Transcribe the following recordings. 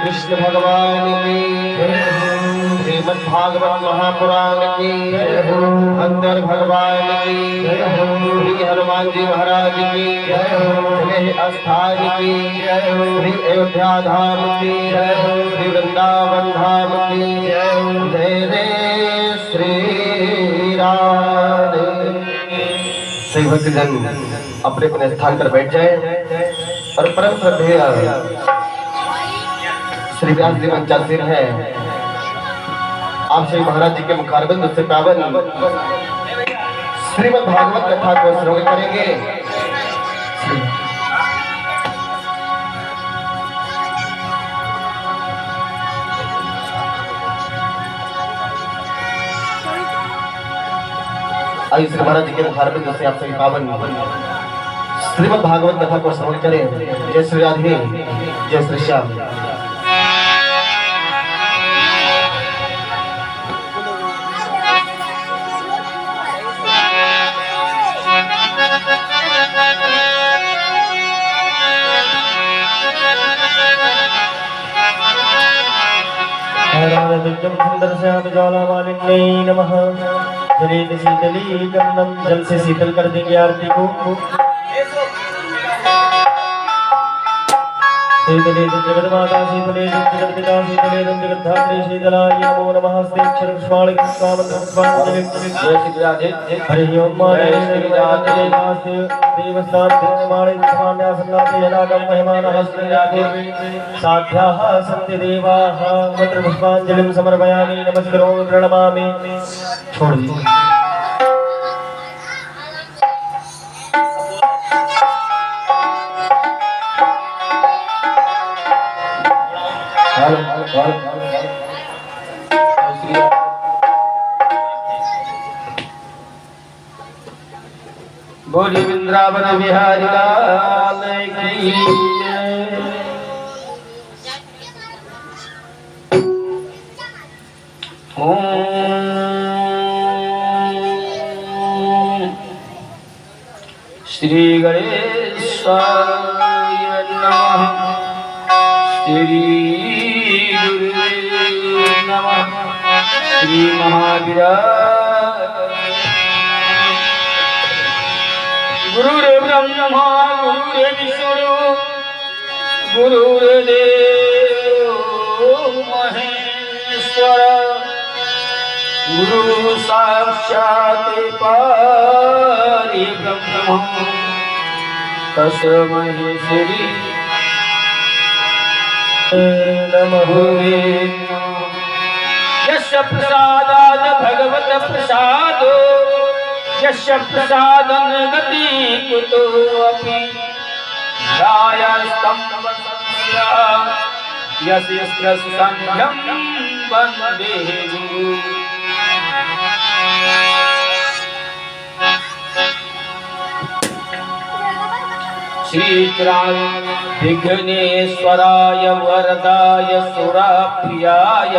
कृष्ण भगवान की श्रीमद् भागवत महापुराण की अंदर भगवान की श्री हनुमान जी महाराज की श्री अस्थान की श्री अयोध्या धाम की श्री वृंदावन धाम की जय जय श्री राम। सही भक्तजन अपने अपने स्थान पर बैठ जाए और परम श्रद्धेय श्री व्यास जी मंचासीन है। आप श्री महाराज जी के मुखारबिंद से पावन श्रीमद् भागवत कथा को श्रवण करेंगे। आइए श्री महाराज जी के मुखारबिंद से आप सभी पावन श्रीमद् भागवत कथा को श्रवण करें। जय श्री राधे, जय श्री श्याम। नारायणं सुंदरश्याम ज्वालामालिन्यै नमः। जलेन शीतलीकरणं, जल से शीतल कर देंगे आरती को। शीतलेदं जगन्माता शीतलेदं जगन्पिता शीतलेदं जगद्धात्री शीतलाय नमो नमः। स्तेक्षरपुष्पाणिकामन्त्रपुष्पाञ्जलिं हरिः ओं साध्याः सन्ति देवाः। मंत्रपुष्पाञ्जलिं समर्पयामि, नमस्करोमि, प्रणमामि। छोड़ दीजिए। बोली वृंदावन बिहारी लाल की जय। ओम श्री गणेशाय नमः। श्री गुरुवे नमः। श्री महावीराय। गुरुर्ब्रह्मा गुरुर्विष्णु गुरुर्देवो महेश्वर। गुरु साक्षात् परब्रह्म तस्मै श्री नमः। यस्य प्रसादात् भगवत प्रसादो, यस्य प्रसादं गति कुतोऽपि रायस्तं वसस्य यस्य संघं वन्दे गुरु। श्रीराम विघ्नेश्वराय वरदाय सुरप्रियाय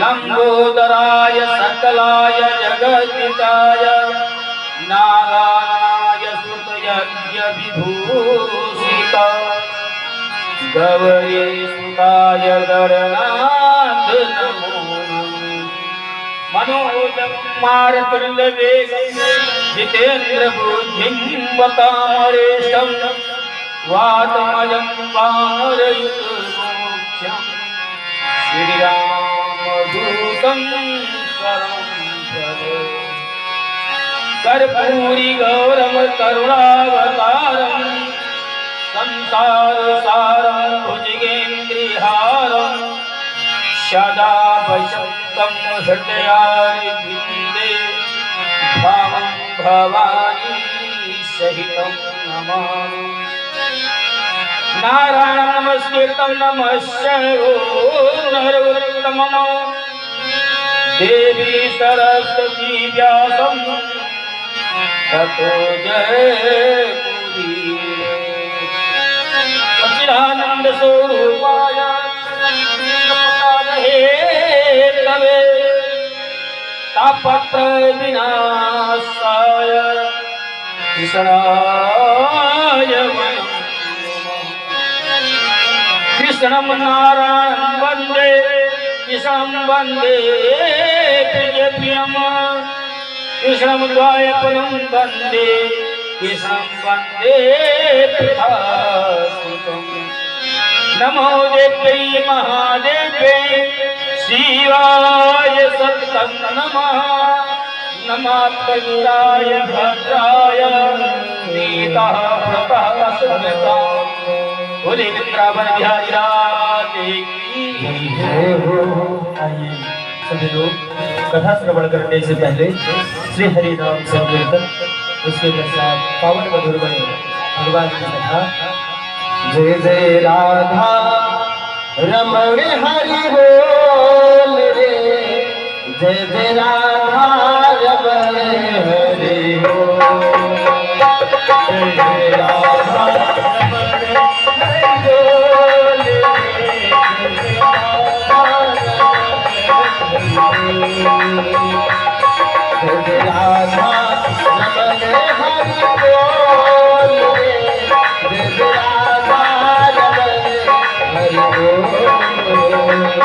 लंबोदराय सकलाय जगद्दिताय नारायणाय स्तुतयज्ञ विभूषित गौरी सुताय गणनाथ नमो। मनोजं मारुततुल्यवेगं जितेन्द्र बुद्धिं वतामरेशं वातमयं वानरयुतमोक्षं श्रीरामदूतं शरणं प्रभो। कर्पूरी गौरम करुणावतारं संसारसारं भुजगेन्द्रिहारं सदा वसन्तं हृदयारविन्दे भावं भवानी सहितं नमामि। नारायणं नमस्कृतं नमस्यो नरोत्तमं देवी सरस्वती व्यासं ततो जयमुदीरये। सच्चिदानन्द स्वरूपाय हेतवे तापत्रय विनाशाय कृष्णाय वयं कृष्णं नारायणं वन्दे कृष्णं वन्दे प्रियप्रियं कृष्णं द्वैपायनं वन्दे कृष्णं वन्दे प्रथासुतं। नमो देव्यै महादेव्यै शिवाय सत्तं नमः। नमः पवित्राय भद्राय नीतः प्रतः सुमता। बोले वृंदावन बिहारी लाल की जय हो। आइए सभी लोग कथा श्रवण करने से पहले श्री हरि नाम संकीर्तन, उसके पश्चात पावन मधुर भगवान की कथा। जय जय राधा रमण हरि बोल रे। जय जय राधा रमण हरि बोल। जय जय राधा रमण हरि बोल रे। जय जय राधा रमण हरि बोल। जय जय राधा रमण हरि बोल रे। जय जय राधा रमण हरि बोल।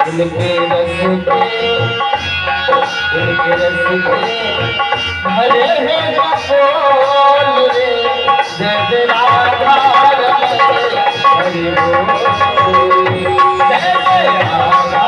इनके रस्ते भरे हैं कपोल रे, जय जय राधा हरि बोल, जय जय राधा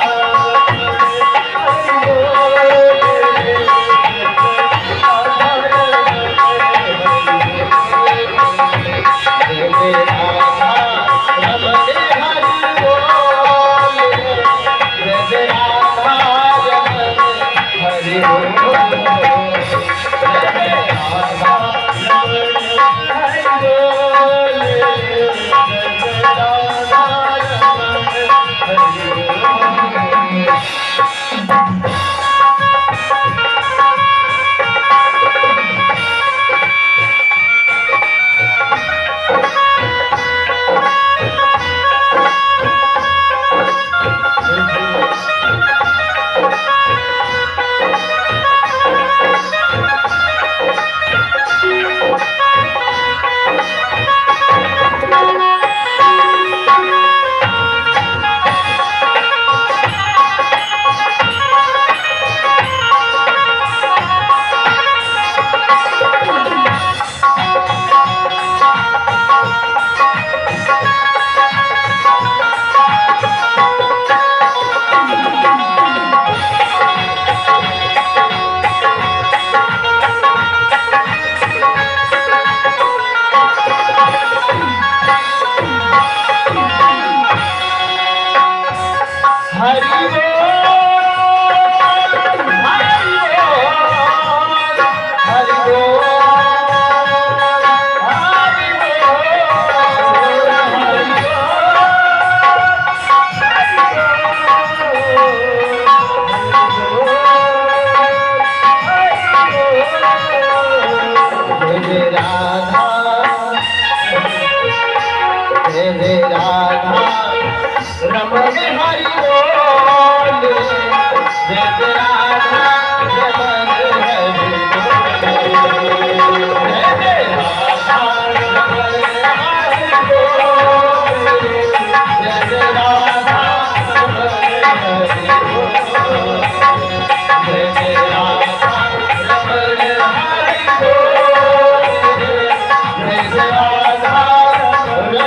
हरि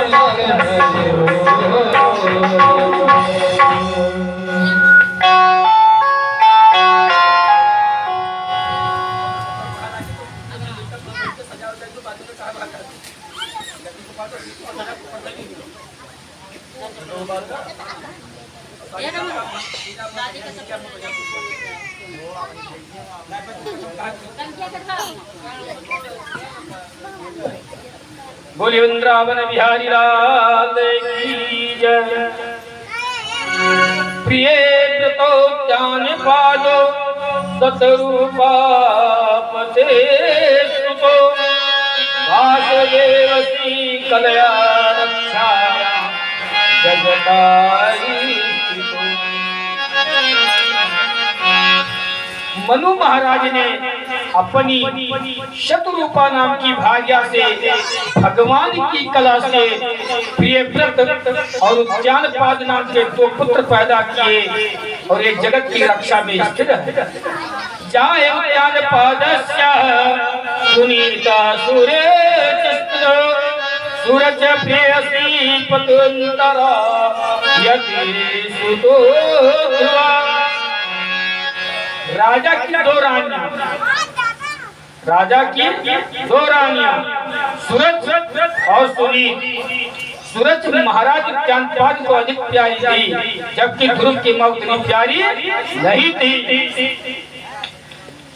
बोलिए वृंदावन बिहारी लाल की जय। प्रिय व्रतो ज्ञान पादो सतरूपा पते सुतो वासुदेव श्री कलया रक्षा जगताई स्थितो। मनु महाराज ने अपनी शतरूपा नाम की भार्या से भगवान की कला से प्रियव्रत और उद्यानपाद नाम के 2 पुत्र पैदा किए और एक जगत की रक्षा में स्थिर है। जाए उद्यानपादस्य सुनीता सूरज प्रेयसी पतंतरा यति सुतो ध्रुवा। राजा की 2 रानियां, राजा की 2 रानियां सूरज और सुनीत। सूरज महाराज उद्यानपाद को अधिक प्यारी थी, जबकि ध्रुव की मां उतनी प्यारी नहीं थी।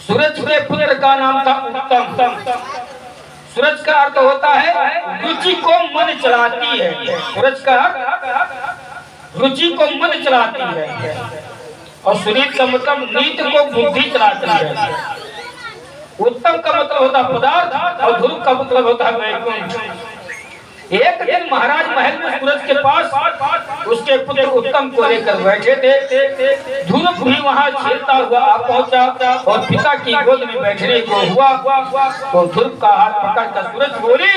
सूरज के पुत्र का नाम था उत्तम। सूरज का अर्थ होता है रुचि को मन चलाती है। सूरज का रुचि को मन चलाती है और सुनीत का मतलब नीत को बुद्धि चलाती है। उत्तम का मतलब होता है पदार्थ और ध्रुव का मतलब होता है वैकुंठ। एक दिन महाराज महल में सूरज के पास उसके पुत्र उत्तम को लेकर बैठे थे। ध्रुव भी वहां खेलता हुआ आ पहुंचा और पिता की गोद में बैठने को हुआ तो ध्रुव का हाथ पकड़कर सूरज बोली,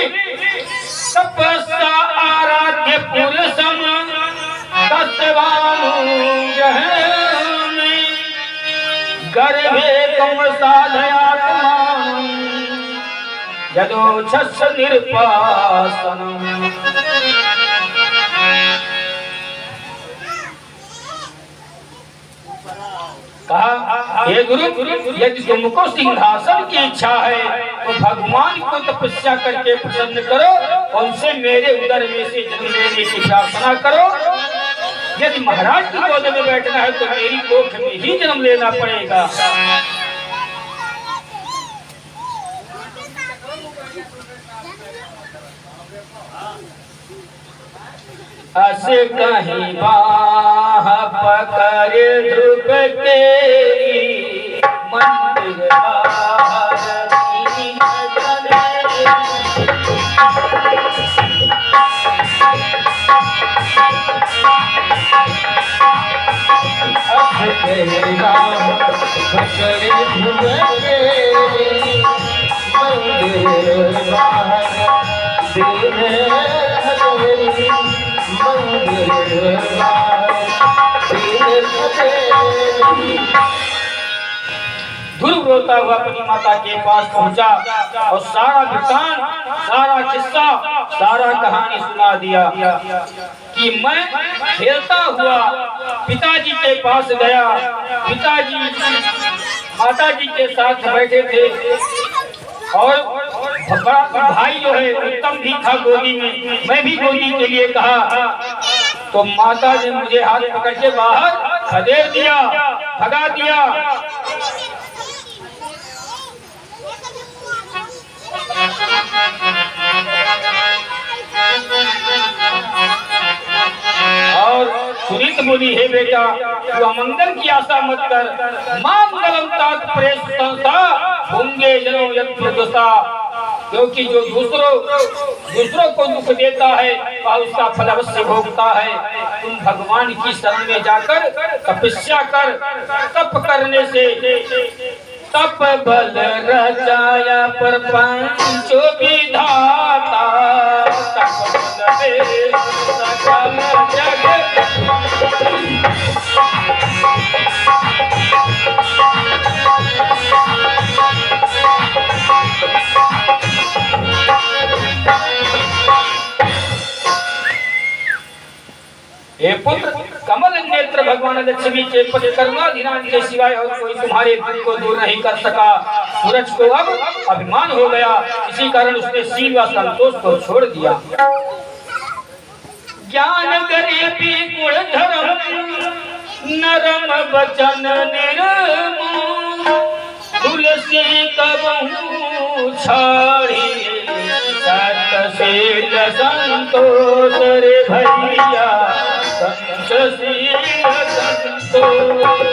तपस्या आराध्य पुरुषम गर्भे कम साधयात्मान यदोक्षस निर्पासनम। कहा, हे गुरु, यदि तुमको सिंहासन की इच्छा है तो भगवान को तपस्या करके प्रसन्न करो, उनसे मेरे उदर में से जन्म लेने की प्रार्थना करो। यदि महाराज की गोद में बैठना है तो मेरी कोख में ही जन्म लेना पड़ेगा। अस कहीं बाह पकड़ ध्रुव के मंदिर ध्रुव रोता हुआ अपनी माता के पास पहुंचा और सारा वृतांत, सारा किस्सा, सारा कहानी सुना दिया कि मैं खेलता हुआ पिताजी के पास गया। पिताजी माताजी के साथ बैठे थे और भाई जो है उत्तम भी था गोदी में। मैं भी गोदी के लिए कहा तो माता ने मुझे हाथ पकड़ के बाहर खदेड़ दिया, भगा दिया। और सुनीत बोली, हे बेटा, तू अमंगल की आशा मत कर। मांगलम तात प्रेस संस्था होंगे जनो यत्र दोषा। क्योंकि जो दूसरों को दुख देता है वह उसका फल अवश्य भोगता है। तुम भगवान की शरण में जाकर तपस्या कर। तप करने से तप बल रचाया प्रपंच विधाता। तप बल सकल जगत हे पुत्र, कमल नेत्र भगवान लक्ष्मी के पति करुणाधिराज के सिवाय और कोई तुम्हारे दुख को दूर नहीं कर सका। सूरज को अब अभिमान हो गया, इसी कारण उसने शील व संतोष को छोड़ दिया। ज्ञान गरीबी गुण धर्म नरम बचन निर्मल तुलसी कबहू छाड़ी सतशील संतोष रे भैया सतशील संतोष।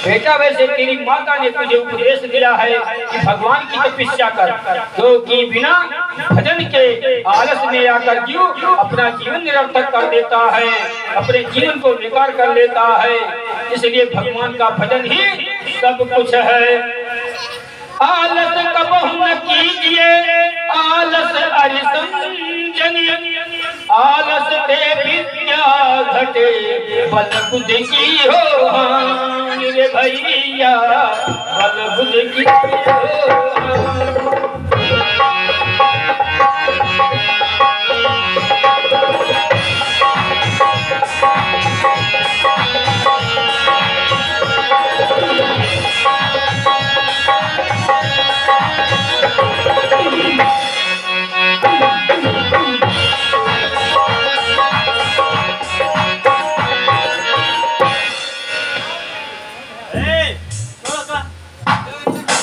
बेटा वैसे तेरी माता ने तुझे उपदेश दिया है कि भगवान की तपस्या कर, क्योंकि बिना भजन के आलस में आकर जीव अपना जीवन निरर्थक कर देता है, अपने जीवन को बेकार कर लेता है। इसलिए भगवान का भजन ही सब कुछ है। आलस कबहू न कीजिए आलस अरिसंजन आलस ते विद्या घटे बल बुध की हो हानि रे भैया बल बुध की हो।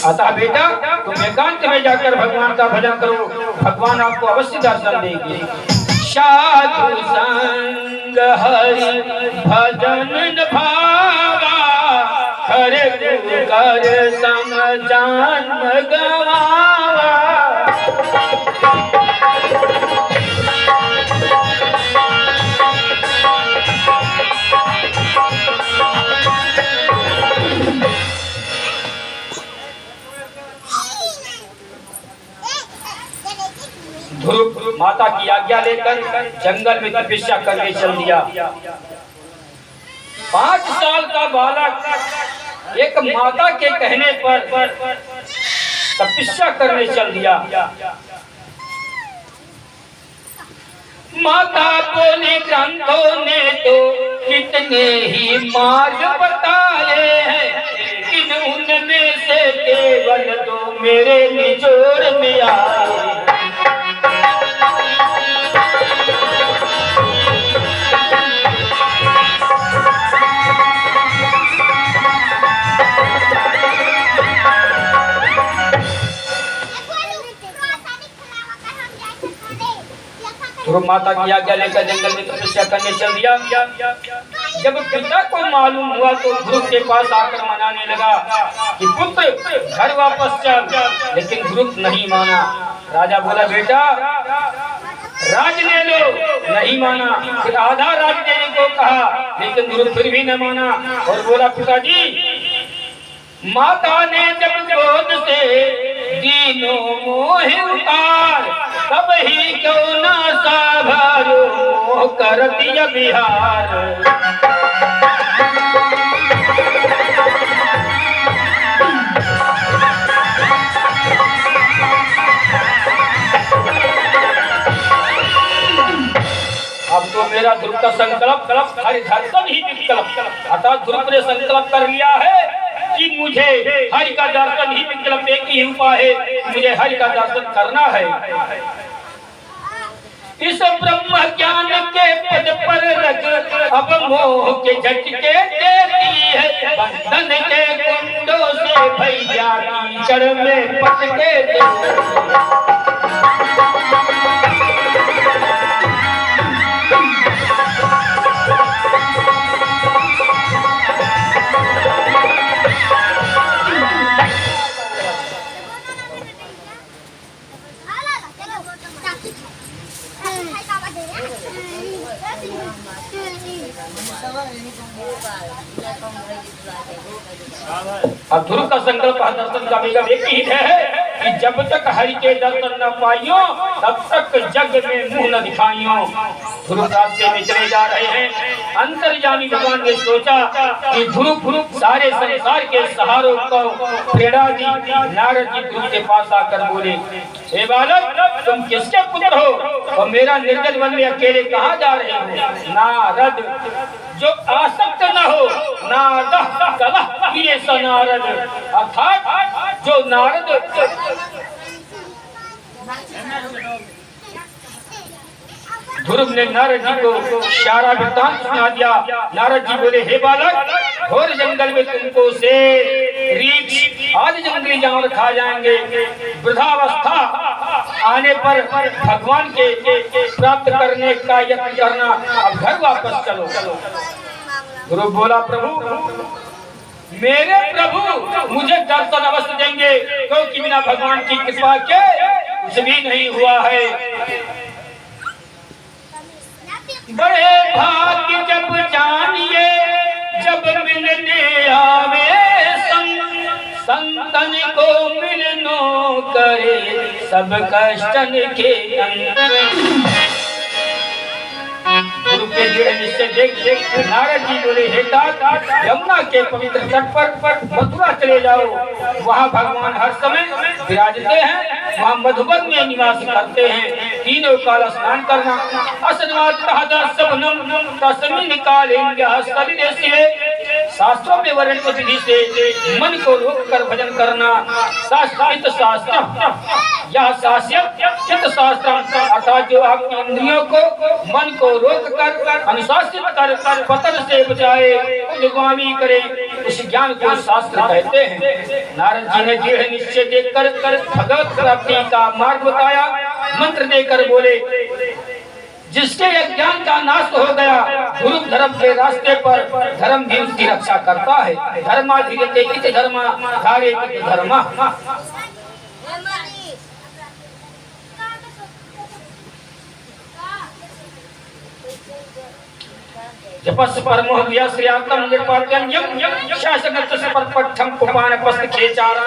अतः बेटा तुम एकांत में जाकर भगवान का भजन करो, भगवान आपको अवश्य दर्शन देंगे। साधु संग हरि भजन भावा हरे कर समझान गवावा। ध्रुव माता की आज्ञा लेकर जंगल में तपस्या करने चल दिया। 5 साल का बालक एक माता के कहने पर तपस्या करने चल दिया। माता बोली ग्रंथों ने तो कितने ही मार्ग बताए हैं, लेकिन उनमें से केवल 2 मेरे निचोड़ में आए। ध्रुव माता की आज्ञा लेकर जंगल में तपस्या करने चल दिया। जब पिता को मालूम हुआ तो ध्रुव के पास आकर मनाने लगा कि पुत्र घर वापस चल, लेकिन ध्रुव नहीं माना। राजा बोला बेटा राज ले लो, नहीं माना। फिर आधा राज देने को कहा, लेकिन ध्रुव फिर भी न माना और बोला पिताजी माता ने जब गोद से दीनों मोह उतार, तब ही क्यों ना साभारो मोह कर दिया बिहार। अब तो मेरा ध्रुव का संकल्प हरि दर्शन ही विकल्प, अर्थात ध्रुव ने संकल्प कर लिया है कि मुझे हरि का दर्शन ही विकल्प, एक ही उपाय है, मुझे हरि का दर्शन करना है। इस ब्रह्म ज्ञान के पद पर रख अब मोह के झटके देती है, बंधन के कुंडों से भैया कीचड़ में पटके देती। अब ध्रुव का संकल्प दर्शन का बेगम एक ही है कि जब तक हरि के दर्शन न पाइयो तब तक जग में मुंह न दिखाइयो। ध्रुव रास्ते में चले जा रहे हैं। अंतर्यामी भगवान ने सोचा कि ध्रुव सारे संसार के सहारों को प्रेरणा दी। नारद जी ध्रुव के पास आकर बोले, हे बालक, तुम किसके पुत्र हो और मेरा निर्जन वन में अकेले कहाँ जा रहे हो? नारद, जो आसक्त न हो, नारद कलह प्रिय स नारद, अर्थात जो नारद ध्रुव ने नारद जी को सारा वृत्तांत सुना दिया। नारद जी बोले, हे बालक, घोर जंगल में तुमको शेर, रीछ आदि जंगली जानवर खा जाएंगे। वृद्धावस्था आने पर भगवान के प्राप्त करने का यत्न करना। अब घर वापस चलो। ध्रुव बोला, प्रभु, मेरे प्रभु मुझे दर्शन अवश्य देंगे, क्योंकि बिना भगवान की कृपा के कुछ भी नहीं हुआ है। बड़े भाग्य जब जानिए जब मिलने आवे संतन को मिलनो करे सब कष्टन के अंत। गुरु के दृढ़ निश्चय देख नारद जी बोले, हे तात, यमुना के पवित्र तट पर मथुरा चले जाओ। वहाँ भगवान हर समय विराजते हैं। वहाँ मधुबन में निवास करते हैं। तीनों काल स्नान करना। तस्मिन् निकालेंगे शरीर से। शास्त्रों में वर्णित विधि से मन को रोक कर भजन करना। शास्त्र यह शास्त्र अर्थात जो आपकी इंद्रियों को मन को रोक कर अनुशासित कर पतन से बचाए, उद्गामी करे, उस ज्ञान को शास्त्र कहते हैं। नारद जी ने दृढ़ निश्चय देखकर भगवत प्राप्ति का मार्ग बताया। मंत्र देकर बोले, जिसके ज्ञान का नाश हो गया, गुरु धर्म के रास्ते पर धर्म भी उसकी रक्षा करता है। धर्माधिगते धर्मा धारे धर्मा। जपस परमोह दिया श्रेयातम निर्पात्यम यम शासनत से परपठम कुपान पस्त खेचारा।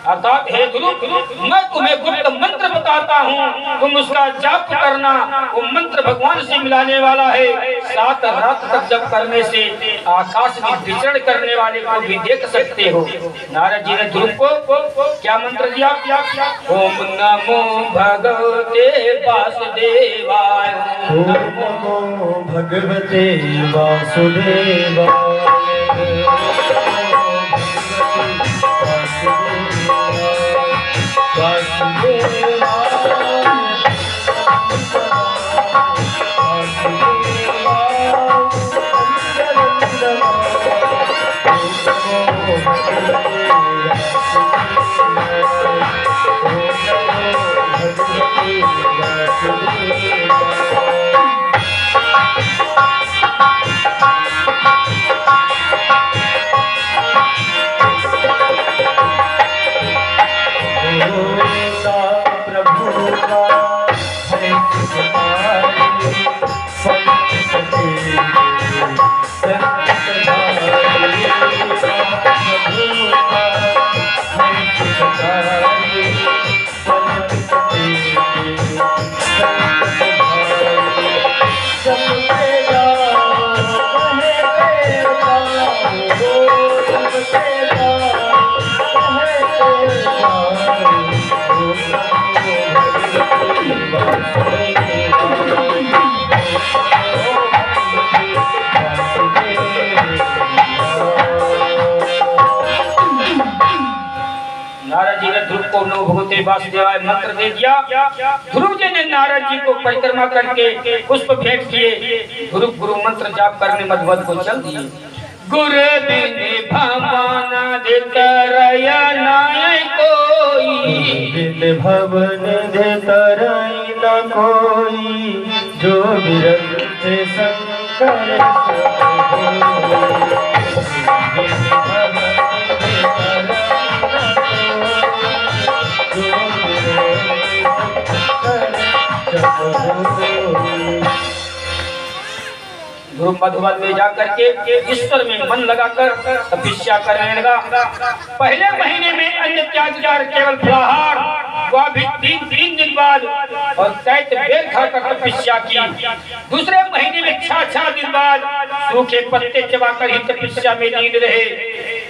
अर्थात हे गुरु, मैं तुम्हें गुप्त मंत्र बताता हूँ, तुम उसका जाप करना। वो मंत्र भगवान से मिलाने वाला है। 7 रात तक जप करने से आकाश में विचरण करने वाले को भी देख सकते हो। नारद जी ने ध्रुव को क्या मंत्र दिया? ओम नमो भगवते वासुदेवाय। ओम नमो भगवते वासुदेवाय। नारद जी ने ध्रुव को नमो भगवते वासुदेवाय मंत्र दे दिया। ध्रुव जी ने नारद जी को परिक्रमा करके पुष्प भेंट किए। ध्रुव गुरु मंत्र जाप करने मधुबन को चल दिए। गुरु बिन भवन तरय नाय कोई, बिन भवन तरय न कोई, जो विरक्त शंकर ध्रुव जो मधुबन में जाकर के ईश्वर में मन लगाकर तपस्या करने लगा। पहले महीने में अन्य त्यागदार केवल फलाहार, वह भी 3 दिन बाद, और दैत्य बेर खाकर तपस्या की। दूसरे महीने में 6 दिन बाद सूखे पत्ते चबाकर ही तपस्या में लीन रहे।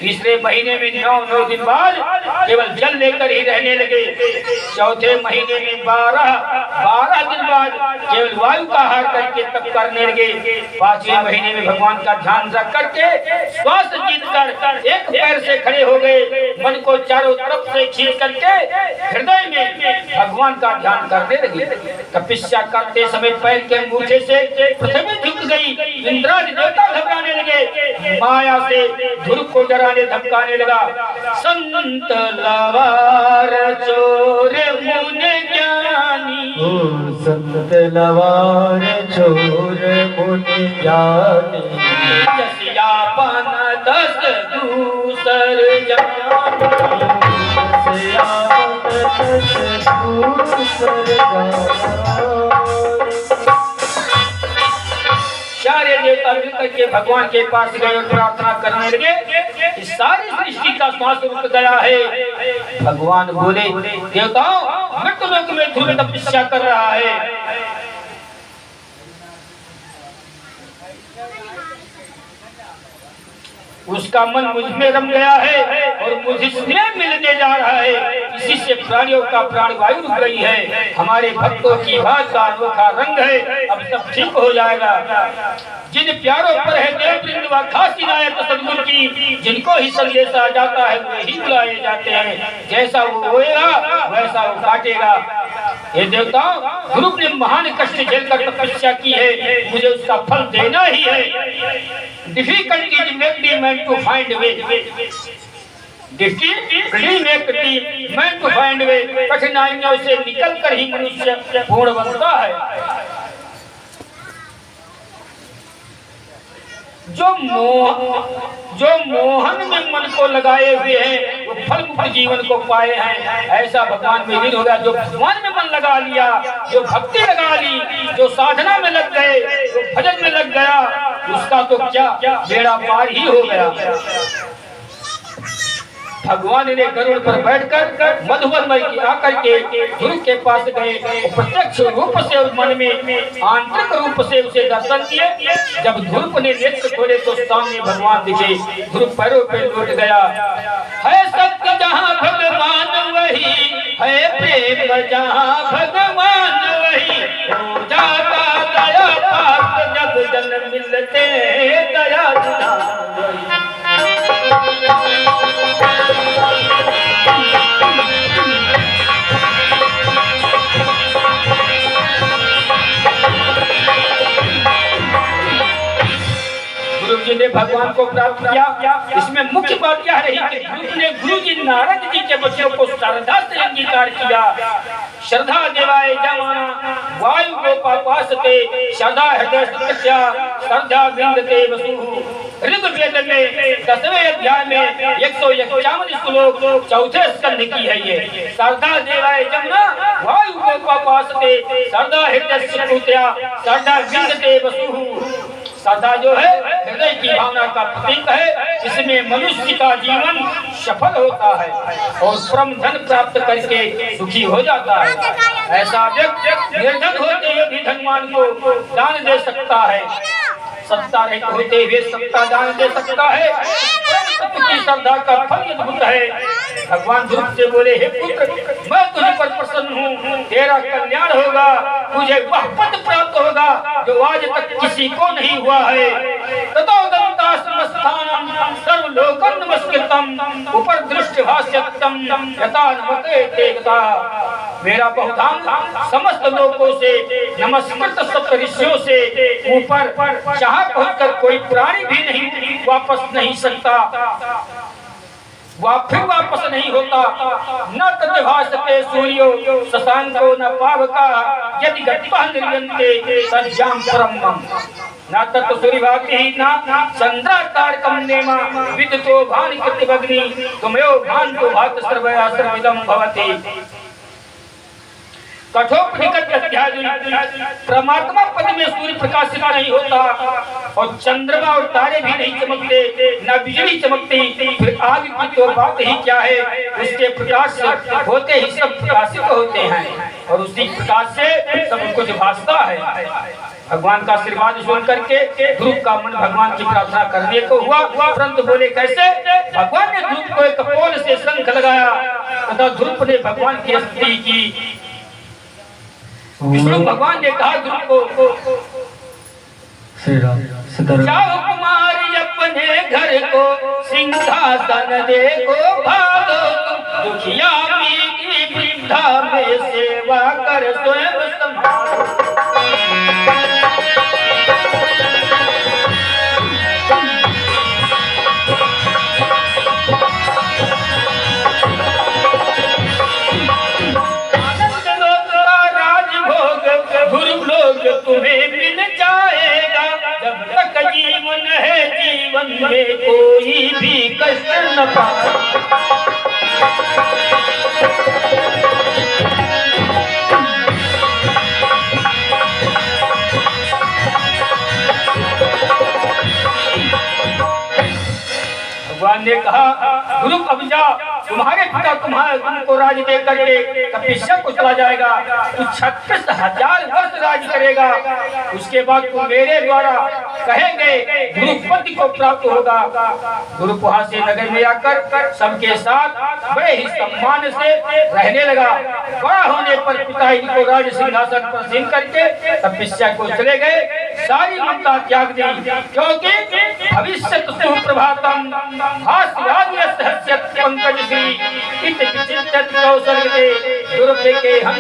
तीसरे महीने में 9 दिन बाद केवल जल लेकर ही रहने लगे। चौथे महीने में 12 दिन बाद केवल वायु का आहार करके तप करने लगे। 5वें महीने में भगवान का ध्यान रख करके श्वास जीत कर एक पैर से खड़े हो गए। मन को चारों तरफ से खींच करके हृदय में भगवान का ध्यान करने लगे। तपस्या करते समय पैर के अंगूठे से पृथ्वी झुक गई। इंद्रादि देवता घबराने लगे। माया से ध्रुव को डराने धमकाने लगा। संत लवार चोर मुनि ज्ञानी, संत लवार चोर मुनि ज्ञानी, जसियापन 10 दूसर जानी, जसियापन 10 दूसर जानी। सारे देवता मिलकर के भगवान के पास गए और प्रार्थना करने लगे। इस सारी सृष्टि का श्वास रुक गया है। भगवान बोले, देवताओं, मृत्युलोक में ध्रुव तपस्या कर रहा है। उसका मन मुझ में रम गया है और मुझसे मिलने जा रहा है। इसी से प्राणियों का प्राण वायु रुक गई है। हमारे भक्तों की बात का अनोखा रंग है। अब सब ठीक हो जाएगा। जिन प्यारों पर है देव व खास इनायत सदगुरु की, जिनको ही संदेश आ जाता है वे ही बुलाए जाते हैं। जैसा वो होएगा वैसा वो काटेगा। ये देवताओं, ध्रुव ने महान कष्ट झेलकर तपस्या की है। मुझे उसका फल देना ही है। Difficulty is make the man to find way. Difficulty make the man to find way. कठिनाइयों से निकलकर ही मनुष्य पूर्ण बनता है। जो मोहन में मन को लगाए हुए हैं वो फल मुक्त जीवन को पाए हैं। ऐसा भगवान में लीन हो गया। जो भगवान में मन लगा लिया, जो भक्ति लगा ली, जो साधना में लग गए, जो भजन में लग गया, उसका तो क्या बेड़ा पार ही हो गया। भगवान ने गरुड़ पर बैठकर मधुबन में आकर के ध्रुव के पास गए। प्रत्यक्ष रूप से और मन में आंतरिक रूप से उसे दर्शन दिए। जब ध्रुव ने नेत्र खोले तो सामने भगवान दिखे। ध्रुव पैरों पे लौट गया। है सत्य जहाँ भगवान वही, है प्रेम जहाँ भगवान वही, हो जाता दया पात्र जब जन मिलते दया गुरु जी ने भगवान को प्राप्त किया। इसमें मुख्य बात यह रही कि ध्रुव ने गुरु जी नारद जी के बच्चों को श्रद्धा से अंगीकार किया। श्रद्धा देवाय जमाना वायु को पापासते, श्रद्धा हृदय सत्या, श्रद्धा विंदते वसु। ऋग्वेद में 10वें अध्याय में 151 श्लोक 4थे स्कंध की है ये। श्रद्धा देवाय जमाना वायु को पापासते, श्रद्धा हृदय सत्या, श्रद्धा विंदते वसु। श्रद्धा जो है हृदय की भावना का प्रतीक है। इसमें मनुष्य का जीवन सफल होता है और परम धन प्राप्त करके सुखी हो जाता है। ऐसा व्यक्ति निर्धन होते हुए भी धनवान को दान दे सकता है। सत्ता रहित होते हुए सत्ता दान दे सकता है। की श्रद्धा का फल अद्भुत है। भगवान ध्रुव से बोले, हे पुत्र, मैं तुझ पर प्रसन्न हूँ। तेरा कल्याण होगा। तुझे वह पद प्राप्त होगा जो आज तक किसी को नहीं हुआ है। ततो गंता समस्थानम सर्वलोकं नमस्कृतम ऊपर दृष्टि भाष्यतम यथा नमते तेगता। मेरा बहुधाम समस्त लोगों से नमस्कृत सप्त ऋषियों से ऊपर जहाँ पहुंचकर कोई प्राणी भी नहीं वापस नहीं सकता, वह फिर वापस नहीं होता। न तद्भासते सूर्यो शशांको न पावका यदि गत्वा निर्यन्ते तज्जाम परमम। न तत् सूर्यभाति न चंद्रा तारकम नेमा विदतो भानि कृत्यग्नि तुमयो भान्तो भात सर्वया सर्वविदं भवति। कठोपनिषद अध्याय परमात्मा पद में सूर्य प्रकाशित नहीं होता और चंद्रमा और तारे भी नहीं चमकते, न बिजली चमकती, फिर आग की तो बात ही क्या है। उसके प्रकाश होते ही सब प्रकाशित होते हैं और उसी प्रकाश से सब कुछ भासता है। भगवान का आशीर्वाद सुन करके ध्रुव का मन भगवान की प्रार्थना करने को हुआ, परंतु बोले कैसे। भगवान ने ध्रुव को एक पोल से शंख लगाया तथा ध्रुव ने भगवान की स्तुति की। विष्णु भगवान ने कहा ध्रुव को, जाओ कुमारी अपने घर को सिंहासन देखो, भागो दुखिया की वृद्धा में सेवा कर स्वयं संभालो। तुम्हें मिल जाएगा, जब तक जीवन है जीवन में कोई भी कष्ट न पाए। भगवान ने कहा ध्रुव अब जा, तुम्हारे पिता तुमको राज दे करके तपस्या को चला जाएगा, तू 36,000 वर्ष राज करेगा, उसके बाद तू मेरे द्वारा कहे गए ध्रुवपति को प्राप्त होगा। ध्रुव वहां से नगर में आकर सबके साथ बड़े ही सम्मान से रहने लगा। बड़ा होने पर पिता को राज सिंहासन पर सीन करके तपस्या को चले गए, सारी ममता त्याग दी, क्योंकि भविष्य सुप्रभातम पंकज श्री दुर्भे हम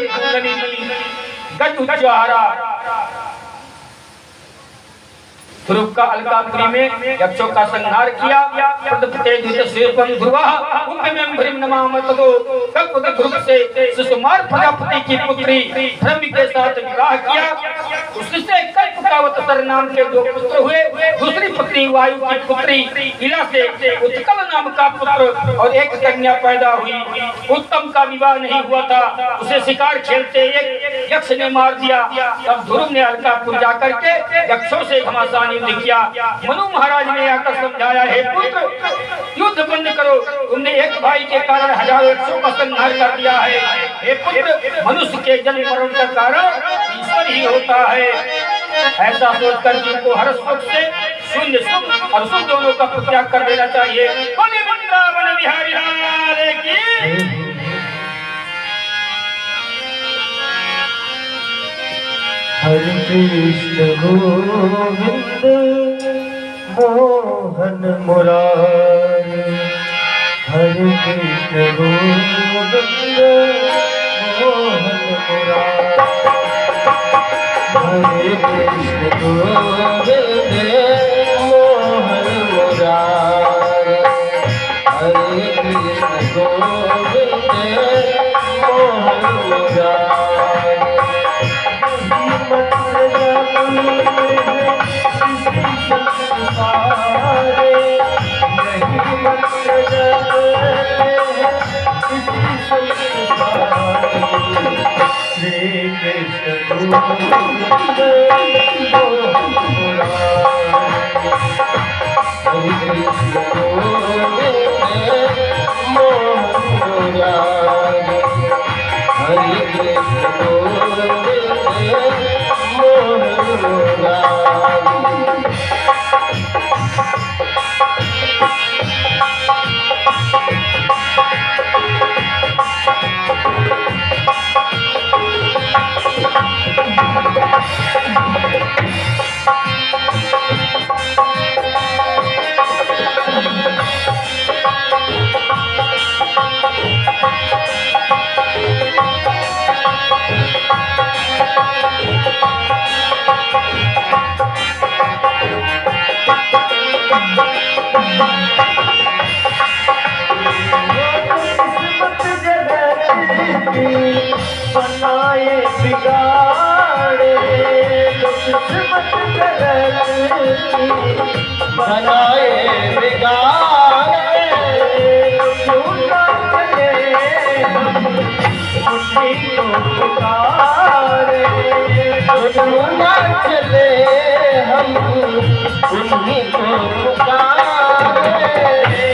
गजुज्वारा। ध्रुव का अलकापुरी में यक्षों का संहार किया। ध्रुव से सुकुमार प्रजापति की पुत्री धर्म के साथ विवाह किया। उससे कल्पकावतर नाम के 2 पुत्र हुए। दूसरी पत्नी वायु की पुत्री इला से उत्कल नाम का पुत्र और एक कन्या पैदा हुई। उत्तम का विवाह नहीं हुआ था, उसे शिकार खेलते एक यक्ष ने मार दिया। तब ध्रुव ने अलकापुर जाकर के यक्षों से घमासान युद्ध किया। मनु महाराज ने आकर समझाया, हे पुत्र युद्ध बंद करो, तुमने एक भाई के कारण हजारों यक्षों का संहार कर दिया है। हे पुत्र मनुष्य के जन्म मरण का कारण ईश्वर ही होता है। ऐसा सोचकर जिनको हर सुख से शून्य सुख और सुख दोनों का त्याग कर देना चाहिए। वृंदावन बिहारी लाल की। हरे कृष्ण गोविंद मोहन मुरारी, हरे कृष्ण गोविंद मोहन मुरारी, हरे कृष्ण गोविंद मोहन मुरारी, हरे कृष्ण गोविंद मोहन मुरारी। बनाए बिगाड़े किस्मत बनाए बिगाड़े क्यों ना बने मुझे तो पुकार उन्हीं को पुकारे,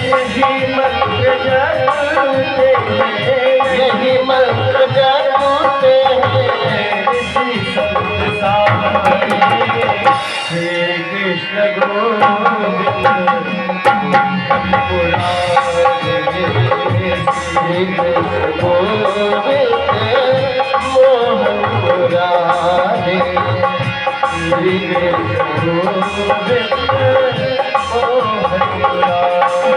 यही मंत्र जपते हैं, यही मंत्र जपते हैं ऋषि संत सारे। श्री कृष्ण गोविंद पुरारे, श्री कृष्ण गोविंद मोहन मुरारे, श्री कृष्ण गोविंद मोहन मुरारे,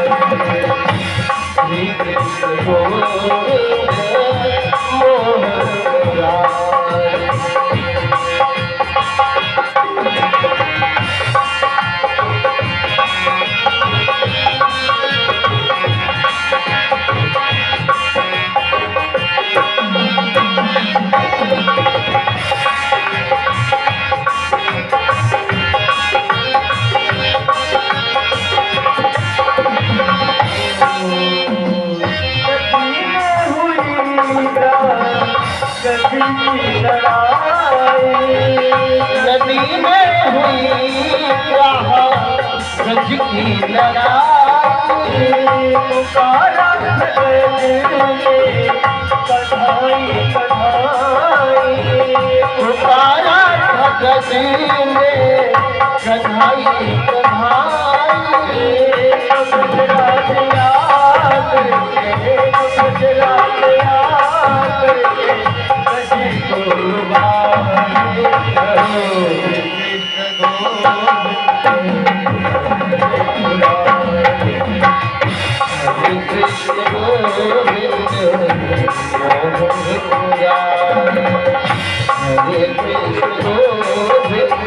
श्री कृष्ण गोविंद मोहन मुरारे। कभी लड़ाई, नदी में हुई वहाँ गज की लड़ाई, पुकारा कढ़ाई कढ़ाई, पुकारा गज में कढ़ाई कढ़ाई, गुजरात याद करके, गुजरात याद करके, कभी कुर्बानी करो। कृष्ण गोविंद हरे कृष्ण गोविंद मोहन मुरारे, हरे कृष्ण गोविंद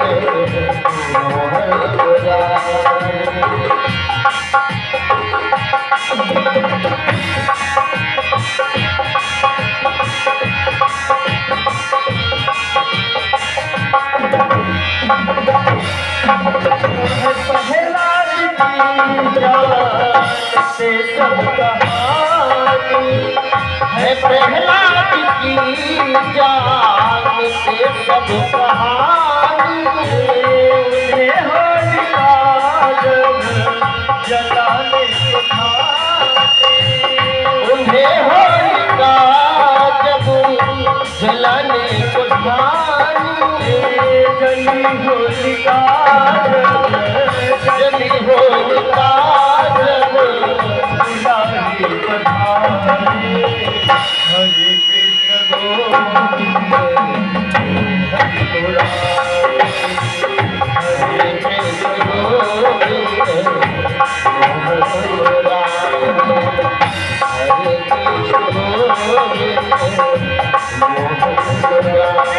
मोहन मुरारे। पहला से सब कहानी है प्रहलाद की जान से सब कहानी, उन्हें होलिका जब जलाने को ठाने, उन्हें होलिका जब जलाने को ठानी, जली होलिका जली होलिका जब जलाने को ठाने। हरे कृष्ण गोविंद मुरारे, हरे कृष्ण गोविंद मोहन मुरारे, हरे कृष्ण गोविंद मोहन मुरारे।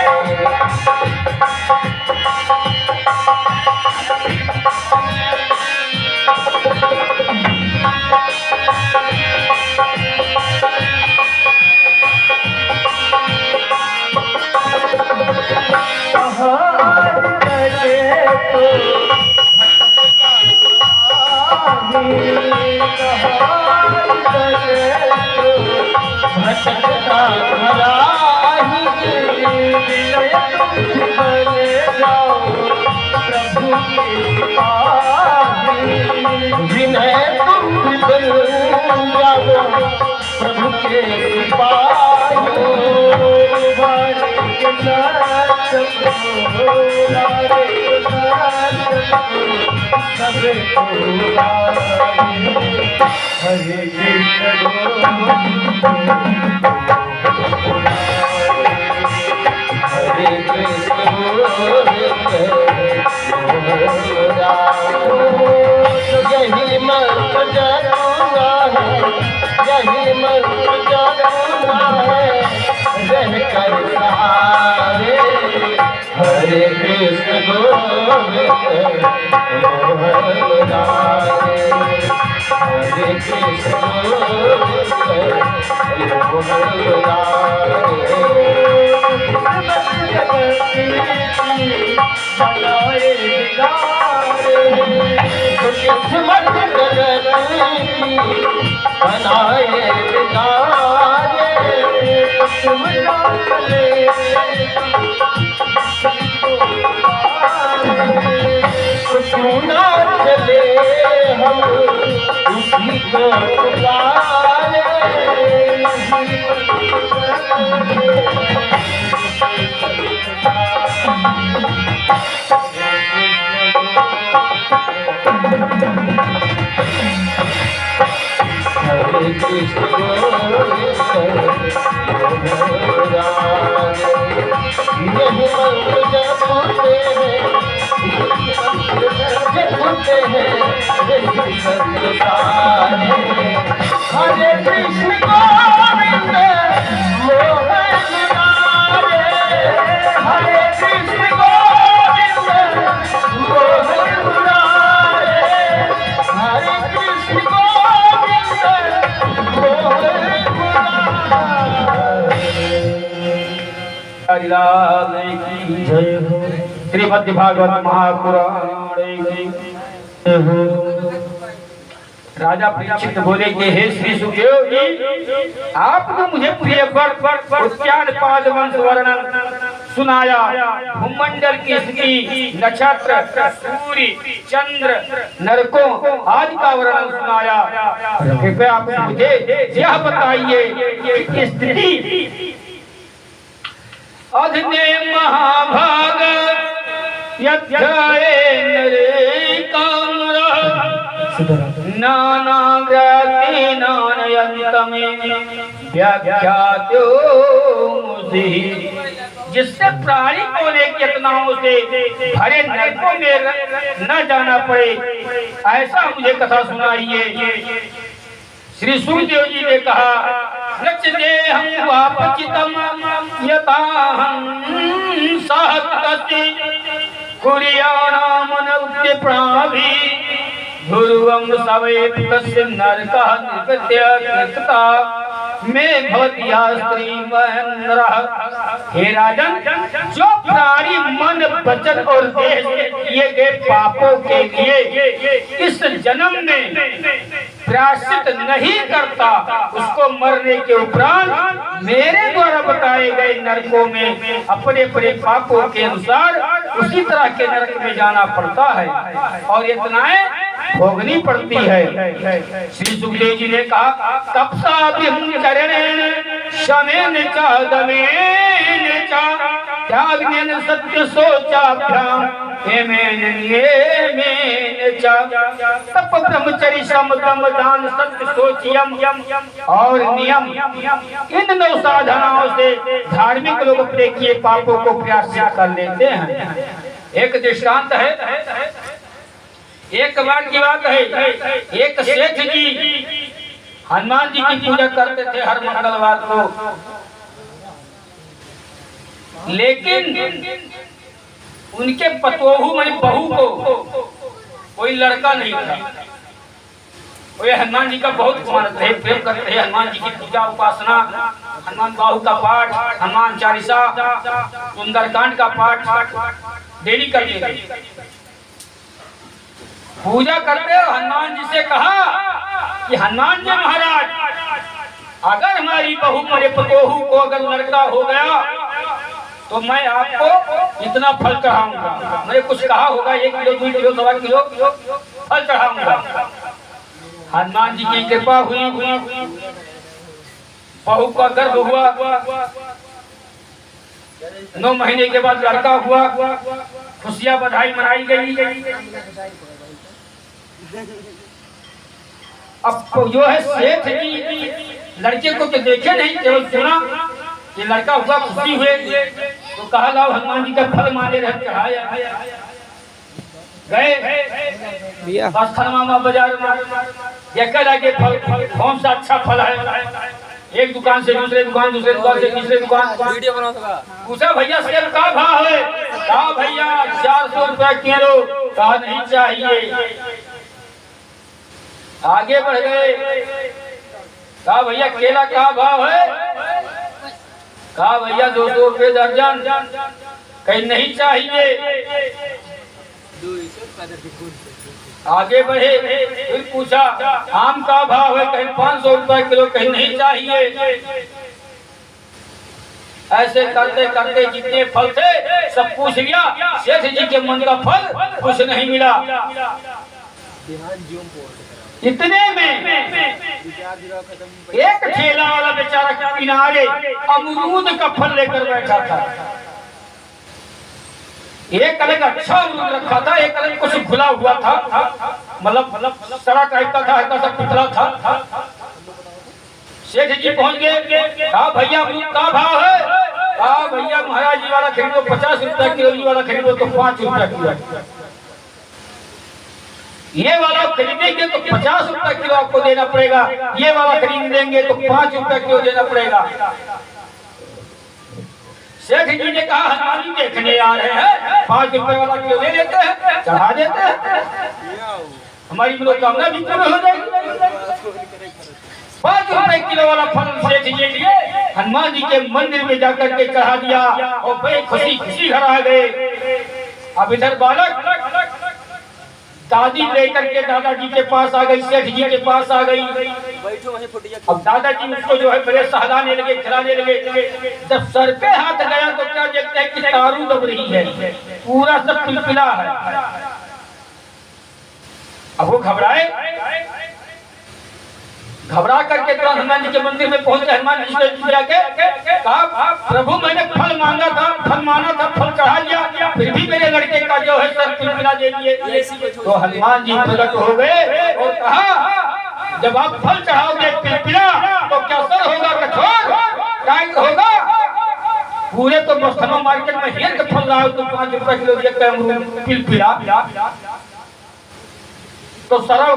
भटकता हराही बने जाओ प्रभु के सिपाही, विनय तुम बन जाओ प्रभु के सिपाही, वारे के साथ सबको, वारे के साथ सबको हरे कृष्ण गोविंद हरे कृष्ण गोविंद मोहन मुरारे। यही मंत्र जरूरा है, यही मंत्र जरूरा है, रह कर सहारे। हरे कृष्ण गोविंद मोहन मुरारे, हरे कृष्ण गोविंद मोहन मुरारे। किस्मत जगत की बनाए बिगाड़े, तुम जाने सुना को पुकारे हरे कृष्ण यही मंत्र जपते हैं जपते हैं हरे कृष्ण गोविंद मोहन मुरारे हरे कृष्ण गोविंद मोहन मुरारे हरे कृष्ण गोविंद मोहन मुरारे जय हो श्रीमद् भागवत महापुराण की राजा परीक्षित बोले कि हे श्री सुखदेव जी, आपने मुझे प्रिय उद्यान पाद वंश वर्णन सुनाया, भूमंडल की स्थिति, नक्षत्र, सूर्य, चंद्र, नरकों आदि का वर्णन सुनाया। कृपया आप मुझे यह बताइए कि स्थिति अधने महाभाग नाना व्याति नानयन्तमे व्याख्यातो मुझे, जिससे प्राणी को केतनाओं से भरे नरकों में न जाना पड़े, ऐसा मुझे कथा सुनाइए। श्री सुखदेव जी ने कहा, रचदेहं वापचितं यताहं सहस्रति कुर्याणामनवद्य प्राभि ध्रुवं सवेत तस्य नरकः निकृत्य कृता में भवत्या श्रीमहेन्द्रः। हे राजन, जो प्राणी मन वचन और देह से किए गए पापों के लिए इस जन्म में प्रायश्चित नहीं करता, उसको मरने के उपरांत मेरे द्वारा बताए गए नरकों में अपने अपने पापों के अनुसार उसी तरह के नरक में जाना पड़ता है और यातनाएं भोगनी पड़ती है। श्री सुखदेव जी ने कहा, तपसा करणेन शमेन च दमेन च त्यागेन सत्य सोचाभ्याम हेमेन नियमेन च। तप, ब्रह्मचर्य, सम, दम, दान, सत्य, सोच, यम और नियम, इन 9 साधनाओं से धार्मिक लोग अपने किए पापों को प्रायश्चित कर लेते हैं। एक दृष्टांत है, एक बार की बात है, एक सेठ जी हनुमान जी की पूजा करते थे हर मंगलवार को, लेकिन उनके पतोहू मानी बहू को कोई लड़का नहीं था। वो हनुमान जी का बहुत मानते थे, प्रेम करते थे। हनुमान जी की पूजा उपासना, हनुमान बाहु का पाठ, हनुमान चालीसा, सुंदरकांड का पाठ डेली करते थे। पूजा करते और हनुमान जी से कहा कि हनुमान जी महाराज, अगर हमारी बहू मेरे पतोहू को अगर लड़का हो गया तो मैं आपको इतना फल चढ़ाऊंगा। मैंने कुछ कहा होगा 1 किलो 2 किलो 1.25 किलो फल चढ़ाऊंगा। हनुमान जी की कृपा हुई, बहू का गर्भ हुआ, 9 महीने के बाद लड़का हुआ, खुशियां बधाई मनाई गई। अब जो है सेठ जी लड़के को तो देखे नहीं, केवल सुना कि लड़का हुआ, खुशी हुए, तो कहा लाओ हनुमान जी का फल माने रह चढ़ाया। गए मामा बाजार में, देखा लगे फल कौन सा अच्छा फल है। एक दुकान से दूसरे दुकान, दूसरे दुकान से तीसरे दुकान, वीडियो बना था। पूछा भैया सेब का भाव है? कहा भैया 400 रुपया किलो। कहा नहीं चाहिए। आगे बढ़ गए, कहा भैया केला का भाव है? कहा भैया 200 रुपये दर्जन। कहीं नहीं चाहिए। आगे बढ़े, फिर पूछा आम का भाव है? कहीं 500 रुपए किलो। कहीं नहीं चाहिए। ऐसे करते करते जितने फल थे सब पूछ लिया। सेठ जी के मन का फल कुछ नहीं मिला। इतने में एक ठेला वाला बेचारा किनारे अमरूद का फल लेकर बैठा था। एक अलग अच्छा अमरूद रखा था, एक अलग कुछ खुला हुआ था, मतलब सड़ा टाइप का था, हल्का सा पिछला था। सेठ जी पहुंच गए, कहा भैया अमरूद का भाव है? कहा भैया महाराज जी वाला खरीदो 50 रुपया किलो, जी वाला खरीदो तो 5 रुपया किलो। ये वाला खरीदेंगे तो 50 रुपया किलो आपको देना पड़ेगा, ये वाला खरीद लेंगे तो 5 रुपया किलो देना पड़ेगा। सेठ जी ने कहा हनुमान जी देखने आ रहे हैं, 5 रुपए वाला किलो दे देते हैं, चढ़ा देते हैं, हमारी मनोकामना भी पूरी हो जाएगी। 5 रुपए किलो वाला फल सेठ जी लिए हनुमान जी के मंदिर में जाकर के चढ़ा दिया और बड़े खुशी खुशी घर आ गए। अब इधर बालक दादी लेकर के दादाजी के पास आ गई, सेठ जी के पास आ गई। अब दादाजी उसको जो है बड़े सहलाने लगे, खिलाने लगे। जब सर पे हाथ गया तो क्या देखते हैं कि दारू दब रही है, पूरा सब पिलपिला है। अब वो घबरा करके तुरंत हनुमान जी के मंदिर में पहुंचे। हनुमान जी से जाके कहा प्रभु मैंने फल मांगा था, फल माना था, फल चढ़ा दिया, फिर भी मेरे लड़के का जो है सर पिलपिला दे दिए। तो हनुमान जी प्रकट हो गए और कहा जब आप फल चढ़ाओगे पिलपिला तो क्या सर होगा कठोर, टाइट होगा? पूरे तो मस्तमा मार्केट में हेर के फल लाओ तो 5 रुपए किलो देते हैं पिलपिला, तो सरा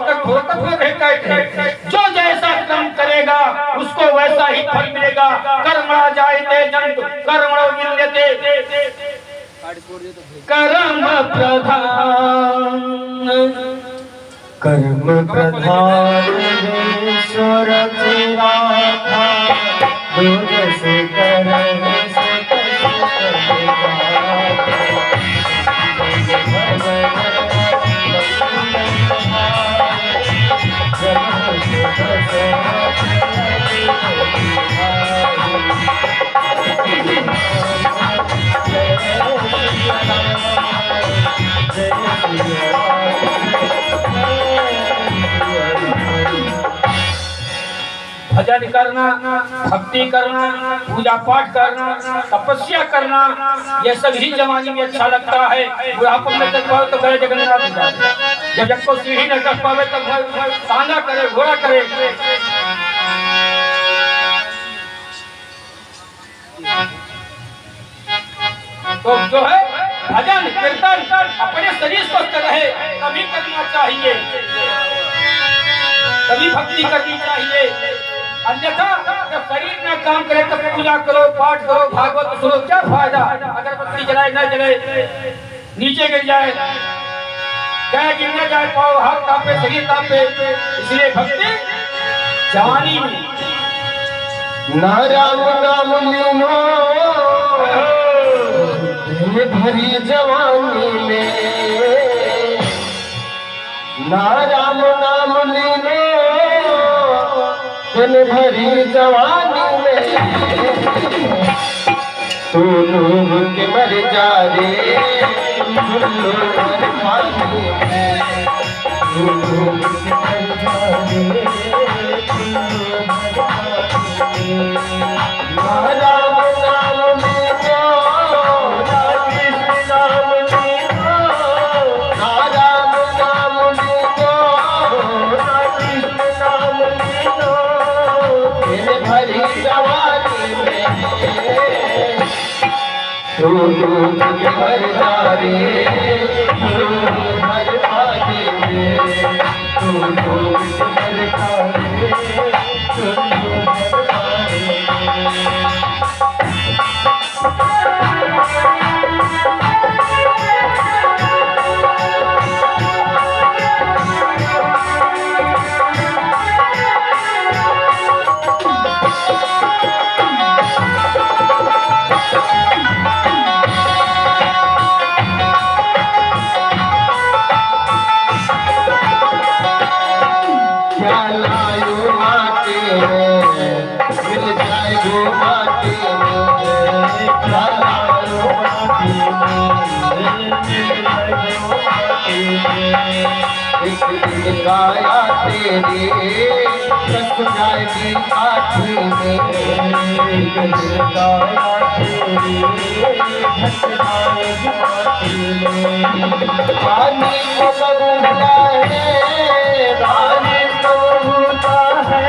जो जैसा कर्म करेगा उसको वैसा ही फल मिलेगा। कर्मणा जायते जंतु कर्मणो विद्यते, कर्म प्रधान ईश्वर भजन करना, भक्ति करना, पूजा पाठ करना, तपस्या करना, ये सभी जवानी में अच्छा लगता है। बुढ़ापन में चल पाओ तो गए जगन्नाथ जब जब को सीढ़ी न कर पावे तब तांगा करे, घोड़ा करे। तो जो है भजन कीर्तन अपने शरीर स्वस्थ रहे तभी करना चाहिए, तभी भक्ति करनी चाहिए। अन्यथा जब शरीर में काम करे तब पूजा करो, पाठ करो, भागवत सुनो, क्या फायदा? अगरबत्ती जलाए न जले, नीचे गिर जाए, क्या गिर न जाए, पाओ हाथ कांपे, शरीर कांपे। इसलिए भक्ति जवानी में नाराम नाम लीनो भरी जवानी में, नाराम नाम लीनो भरी जवानी में, तू डूब के मर जा रे एक दिन काया तेरी कस जाएगी काठी में, एक दिन काया तेरी धस जाएगी काठी में। पानी को बबूला है, पानी को बबूला है,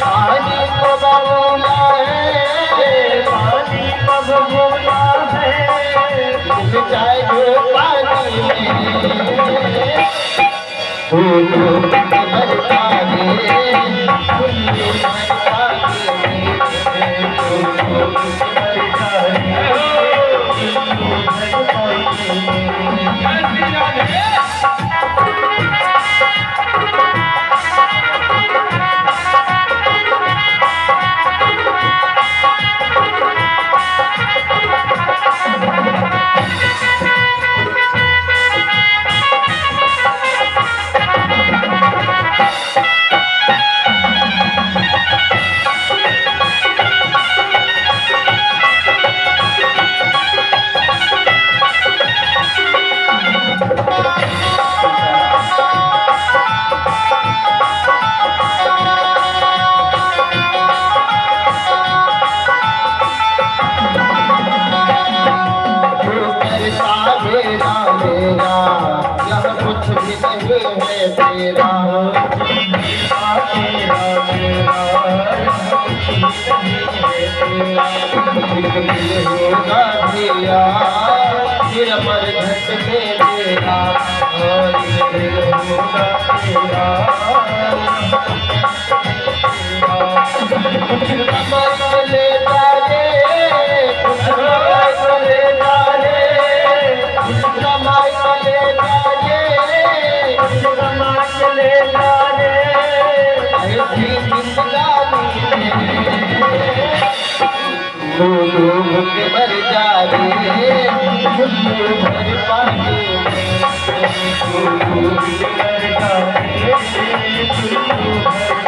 पानी को बबूला है, पानी को बबूला है, डूब जाए जो पानी में, फूलों की बरसाने, फूलों की बरसाने, फूलों की बरसाने। तेरा होगा भैया फिर पर घट के तेरा होगा तेरा कुछ कमाई ले जाए कुछ कमाई ले जाए कुछ कमाई ले जाए कुछ कमाई ले जाए ऐसी जिंदगानी लोग के मर जाए झुल्लू भर पानी झुल्लू भर जाए झुल्लू भर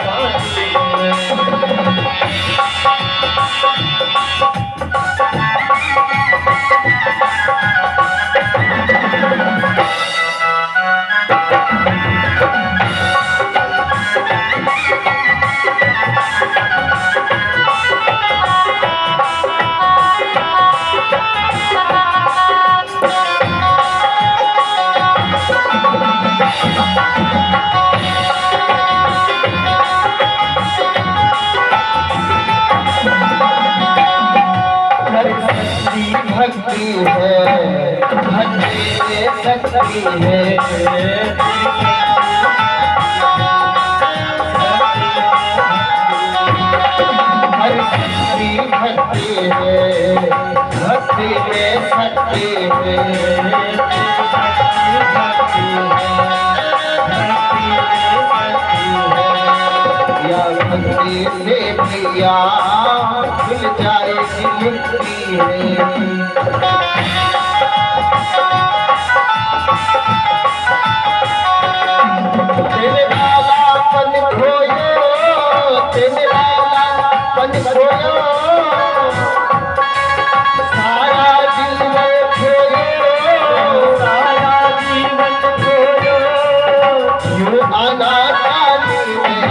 भक्ति है भक्ति में शक्ति है हर शक्ति भक्ति है भक्ति में शक्ति है या भक्ति से भैया खुल जाएगी मुक्ति है तेरे लाला पन खोयो तेरे लाला पन खोयो सारा जीवन खोयो सारा जीवन खोयो यूं अनाकानी में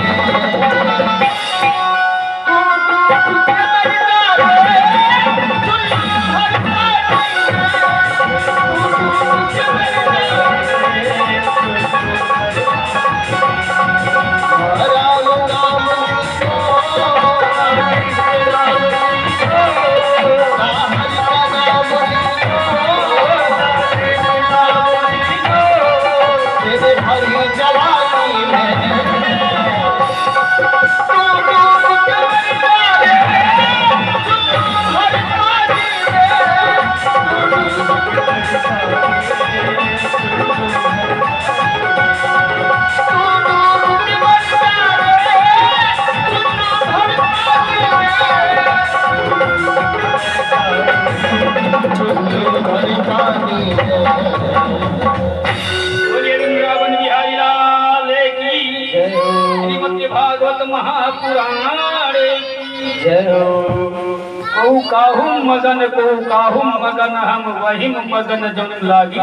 काहू मदन को काहू मदन हम वही मदन जन लागी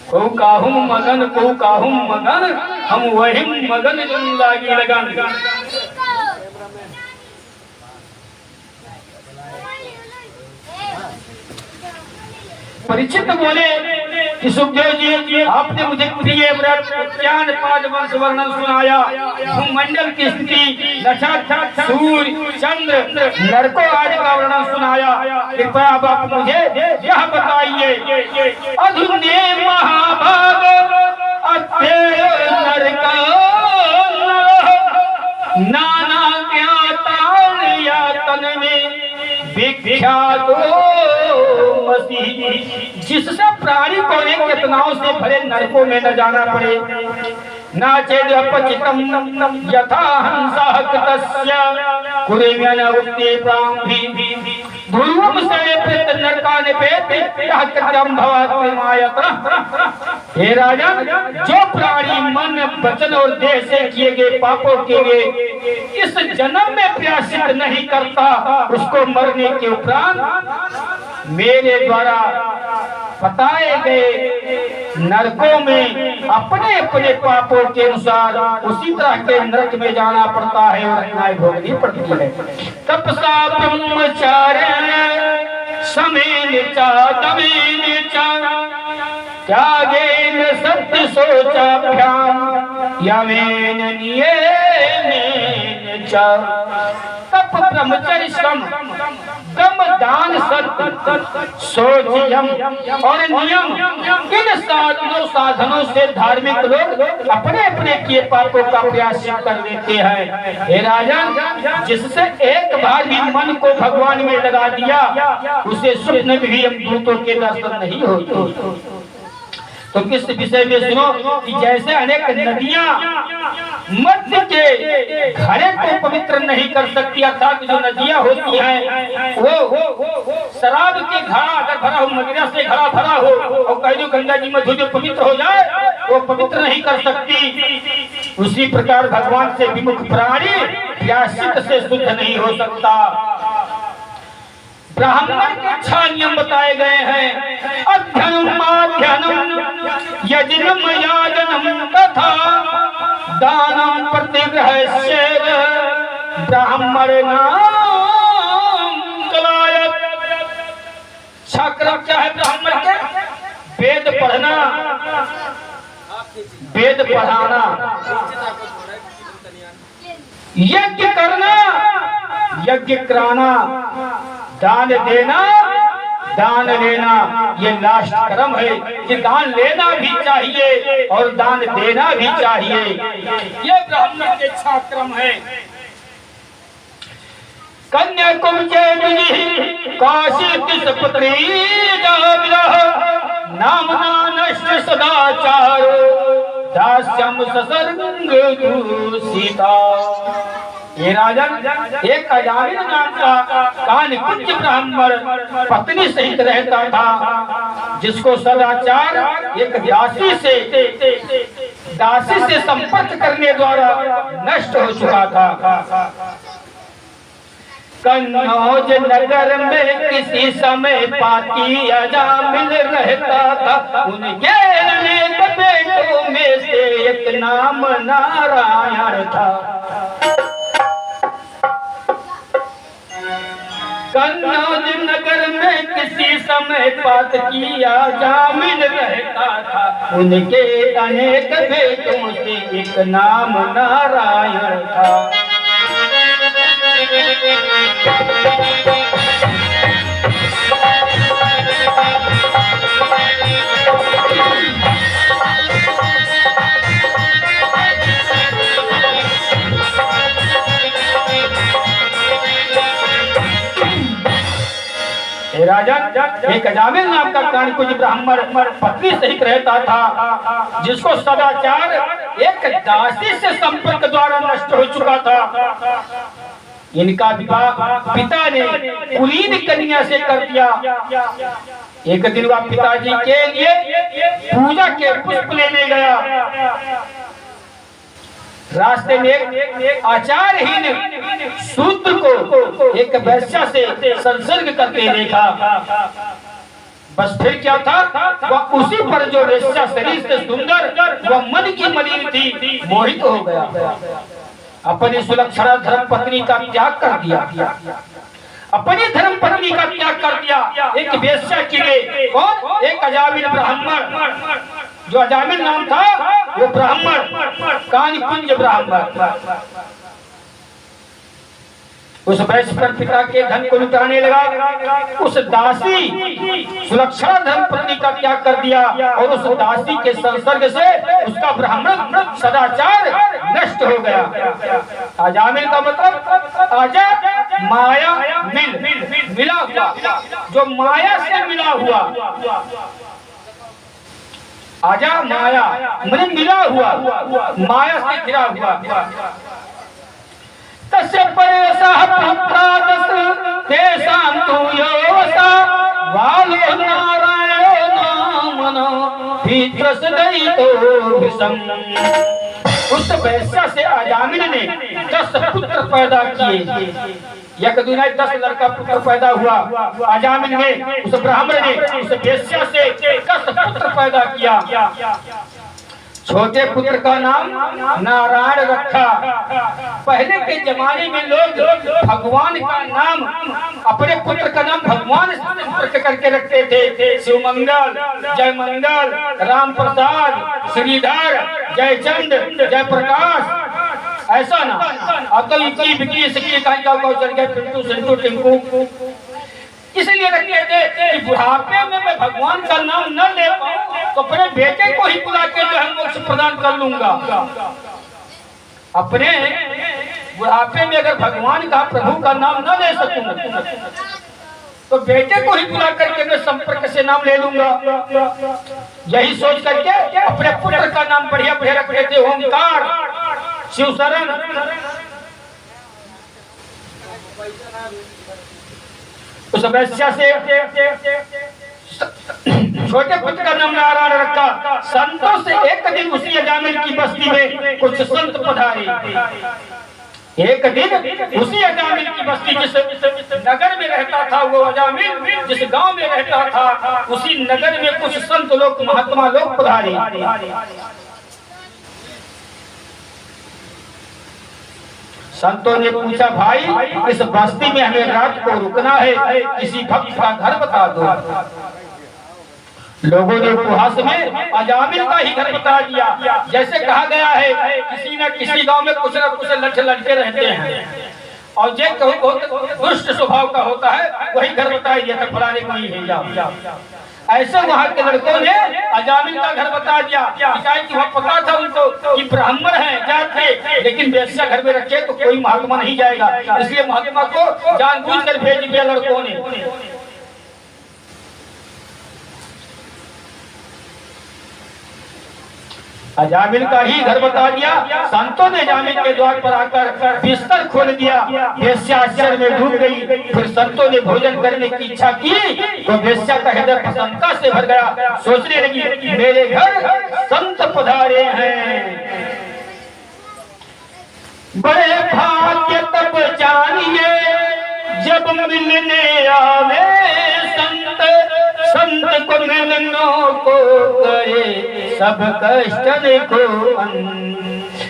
को काहुम मगन हम वही मगन जन लागी लगन। परीक्षित बोले कि सुखदेव जी, आपने मुझे प्रिय व्रत ज्ञान 5 वंश वर्णन सुनाया, भूमंडल की स्थिति, नक्षत्र, सूर्य, चंद्र, नरकों आदि का वर्णन सुनाया। कृपया आप मुझे यह बताइए, अधुने महाभाग अत्यय नरक नाना यातन में विख्यात जिससे प्राणी को केतनाओं से भरे नरकों में न जाना पड़े। नाचेद अपचितम यथा हंसः कृतस्य कुरेम्यन उक्ते प्रांभि ध्रुवम से प्रेत नरकान पेति यह कृत्यम भवति मायतः। हे राजन, जो प्राणी मन वचन और देह से किए गए पापों के लिए इस जन्म में प्रायश्चित नहीं करता, उसको मरने के उपरांत मेरे द्वारा बताए गए नरकों में अपने अपने पापों के अनुसार उसी तरह के नरक में जाना पड़ता है और रचनाएं भोगनी पड़ती है। तपसा ब्रह्मचार्य समेन चा दमेन चा त्यागेन सत्य सोचाभ्याम यमेन नियमेन चा। तप ब्रह्मचर्य श्रम ब्रह्म दान सत्य सोच यम और नियम, इन साधनों से धार्मिक लोग अपने अपने किए पापों का प्रायश्चित कर देते हैं। हे राजन, जिससे एक बार भी मन को भगवान में लगा दिया, उसे स्वप्न में भी यमदूतों के दर्शन नहीं होते। तो किस विषय में सुनो कि जैसे अनेक नदियां मध्य के घड़े को पवित्र नहीं कर सकती, अर्थात जो नदियां होती हैं वो शराब के घड़ा अगर भरा हो, मदिरा से घड़ा भरा हो और कहीं जो गंगा जी मधु जो पवित्र हो जाए वो पवित्र नहीं कर सकती, उसी प्रकार भगवान से विमुख प्राणी प्रायश्चित से शुद्ध नहीं हो सकता। ब्राह्मण के 6 नियम बताए गए हैं, अध्ययनम माध्ययनम यजनम याजनम तथा दानम प्रतिग्रहस्य ब्राह्मण नाम कलायत। 6 क्रम क्या है ब्राह्मण के? वेद पढ़ना, वेद पढ़ाना, यज्ञ करना, यज्ञ कराना, दान देना, दान लेना, ये लास्ट क्रम है कि दान लेना भी चाहिए और दान देना भी चाहिए। ये ब्राह्मण के 6 क्रम है। कन्या काशी पुत्री नामना नष्ट सदाचार दास्यम ससर्ग सीता। ये राजन, एक अजामिल नाम का कानकुंज ब्राह्मण पत्नी सहित रहता था, जिसको सदाचार एक दासी से संपर्क करने द्वारा नष्ट हो चुका था। कन्नौज नगर में किसी समय पाती अजामिल रहता था, उनके अनेक बेटों में से एक नाम नारायण था। कन्नौज नगर में किसी समय पात किया जामिल रहता था, उनके अनेक बेटों से एक नाम नारायण था। राजन, एक अजामिल नाम का कानकुंज ब्राह्मण पत्नी सहित रहता था, जिसको सदाचार एक दासी से संपर्क द्वारा नष्ट हो चुका था। इनका विवाह पिता ने कुलीन कन्या से कर दिया। एक दिन वह पिताजी के लिए पूजा के पुष्प लेने गया। रास्ते में एक आचारहीन शूद्र को एक वैश्या से संसर्ग करते देखा। बस फिर क्या था, वह उसी पर जो वेश्या शरीर से सुंदर वह मन की मलिन थी, मोहित हो गया। अपनी सुलक्षणा धर्म पत्नी का त्याग कर दिया, अपनी धर्म पत्नी का त्याग कर दिया एक वेश्या के लिए। और एक अजामिल ब्राह्मण, जो अजामिल नाम था वो ब्राह्मण, कानकुंज ब्राह्मण, उस वैश्य पर पिता के धन को लुटाने लगा। उस दासी सुलक्षणा धर्म पत्नी का त्याग कर दिया और उस दासी के संसर्ग से उसका ब्राह्मण सदाचार नष्ट हो गया। अजामिल का मतलब आजा माया मिला हुआ, जो माया से मिला हुआ, आजा माया मैंने मिला हुआ, माया से घिरा हुआ। तस्य परेशः पुत्रादस तेषां तु योसा बालो नारायणो मनो भित्रसदयितो विषम। उस वैश्या से अजामिल ने 10 पुत्र पैदा किए। एक दुनिया 10 लड़का पुत्र पैदा हुआ। अजामिल ने, उस ब्राह्मण ने उस वैश्या से 10 पुत्र पैदा किया। छोटे पुत्र का नाम नारायण रखा। पहले के जमाने में लोग भगवान का नाम, अपने पुत्र का नाम भगवान करके रखते थे। शिवमंगल, जय मंगल, राम प्रसाद, श्रीधर, जयचंद, जयप्रकाश, ऐसा ना। अब तो इतनी बिकी सिक्की चल गए, पिंटू सिंटू टिंकू, इसलिए रखते थे कि बुढ़ापे में मैं भगवान का नाम न ले पाऊं तो अपने बेटे को ही बुला के जो है मोक्ष प्रदान कर लूंगा। अपने बुढ़ापे में अगर भगवान का, प्रभु का नाम न ले सकूं तो बेटे को ही बुला करके मैं संपर्क से नाम ले लूंगा। यही सोच करके अपने पुत्र का नाम बढ़िया बढ़िया रख लेते, ओंकार, शिवशरण। उस वैश्या से छोटे पुत्र का नाम नारायण रखा। संतों से एक दिन उसी अजामिल की बस्ती में कुछ संत पधारे। एक दिन उसी अजामिल की बस्ती, जिस नगर में रहता था वो अजामिल, जिस गांव में रहता था, उसी नगर में कुछ संत लोग, महात्मा लोग पधारे। संतों ने पूछा, भाई इस बस्ती में हमें रात को रुकना है, किसी भक्त का घर बता दो। लोगों ने उपहास में अजामिल का ही घर बता दिया। जैसे कहा गया है किसी न किसी गांव में कुछ न कुछ लड़के रहते हैं और जो बहुत दुष्ट स्वभाव का होता है वही घर बता दिया था, फलाने को ही है जाओ। ऐसे वहाँ के लड़कों ने अजामिल का घर बता दिया। कि वहाँ पता था उनको कि ब्राह्मण है, जात है, लेकिन वेश्या घर में रखे तो कोई महात्मा नहीं जाएगा, इसलिए महात्मा को जानबूझकर भेज दिया लड़कों ने। अजामिल का ही घर बता दिया। संतों ने अजामिल के द्वार पर आकर बिस्तर खोल दिया। वेश्या आश्चर्य में डूब गई। फिर संतों ने भोजन करने की इच्छा की तो वेश्या का हृदय प्रसन्नता से भर गया। सोचने लगी, मेरे घर संत पधारे हैं, बड़े भाग्य तब जानिए जब मिलने आवे संत, संत को मिलनों को करे सब कष्टन को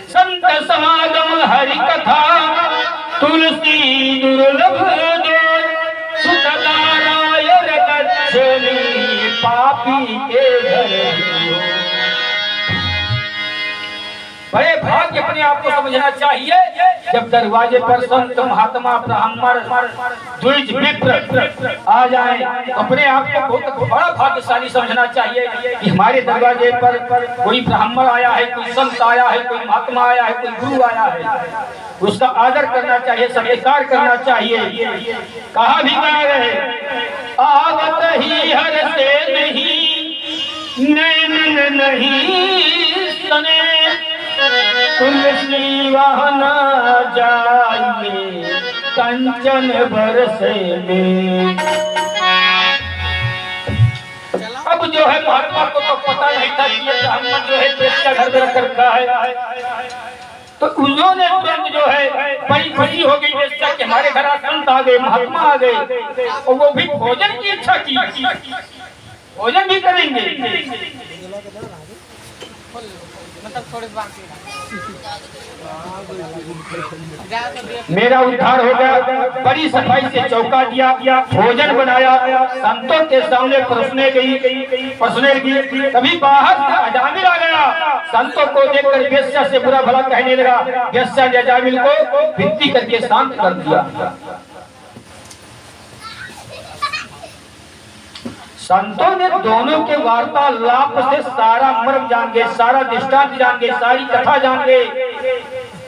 संत समागम हरि कथा तुलसी दुर्लभ दो सुखदारायण गच्छति पापी के घर। बड़े भाग्य अपने आप को समझना चाहिए जब दरवाजे पर संत महात्मा ब्राह्मण द्विज विप्र आ जाए। अपने आप को बहुत बड़ा भाग्यशाली समझना चाहिए कि हमारे दरवाजे पर कोई ब्राह्मण आया है, कोई संत आया है, कोई महात्मा आया है, कोई गुरु आया है। उसका आदर करना चाहिए, सत्कार करना चाहिए। कहा भी गए रहे, आवत ही हर से नहीं नैन नहीं सने तुलसी वहना जाइए कंचन बरसे में। अब जो है महात्मा को तो पता नहीं था कि ये ब्राह्मण जो है वेश्या घर में रख रखा है, तो उन्होंने तुरंत जो है बड़ी खुशी हो गई वेश्या कि हमारे घर संत आ गए, महात्मा आ गए, और वो भी भोजन की इच्छा की। भोजन भी करेंगे। मेरा उद्धार हो गया, बड़ी सफाई से चौका दिया, भोजन बनाया, संतों के सामने परोसने लगी। तभी बाहर से अजामिल आ गया, संतों को देखकर वेश्या से बुरा भला कहने लगा। वेश्या ने अजामिल को विनती करके शांत कर दिया। संतों ने दोनों के वार्तालाप से सारा मर्म जान गए, सारा दृष्टांत जान गए, सारी कथा जान गए,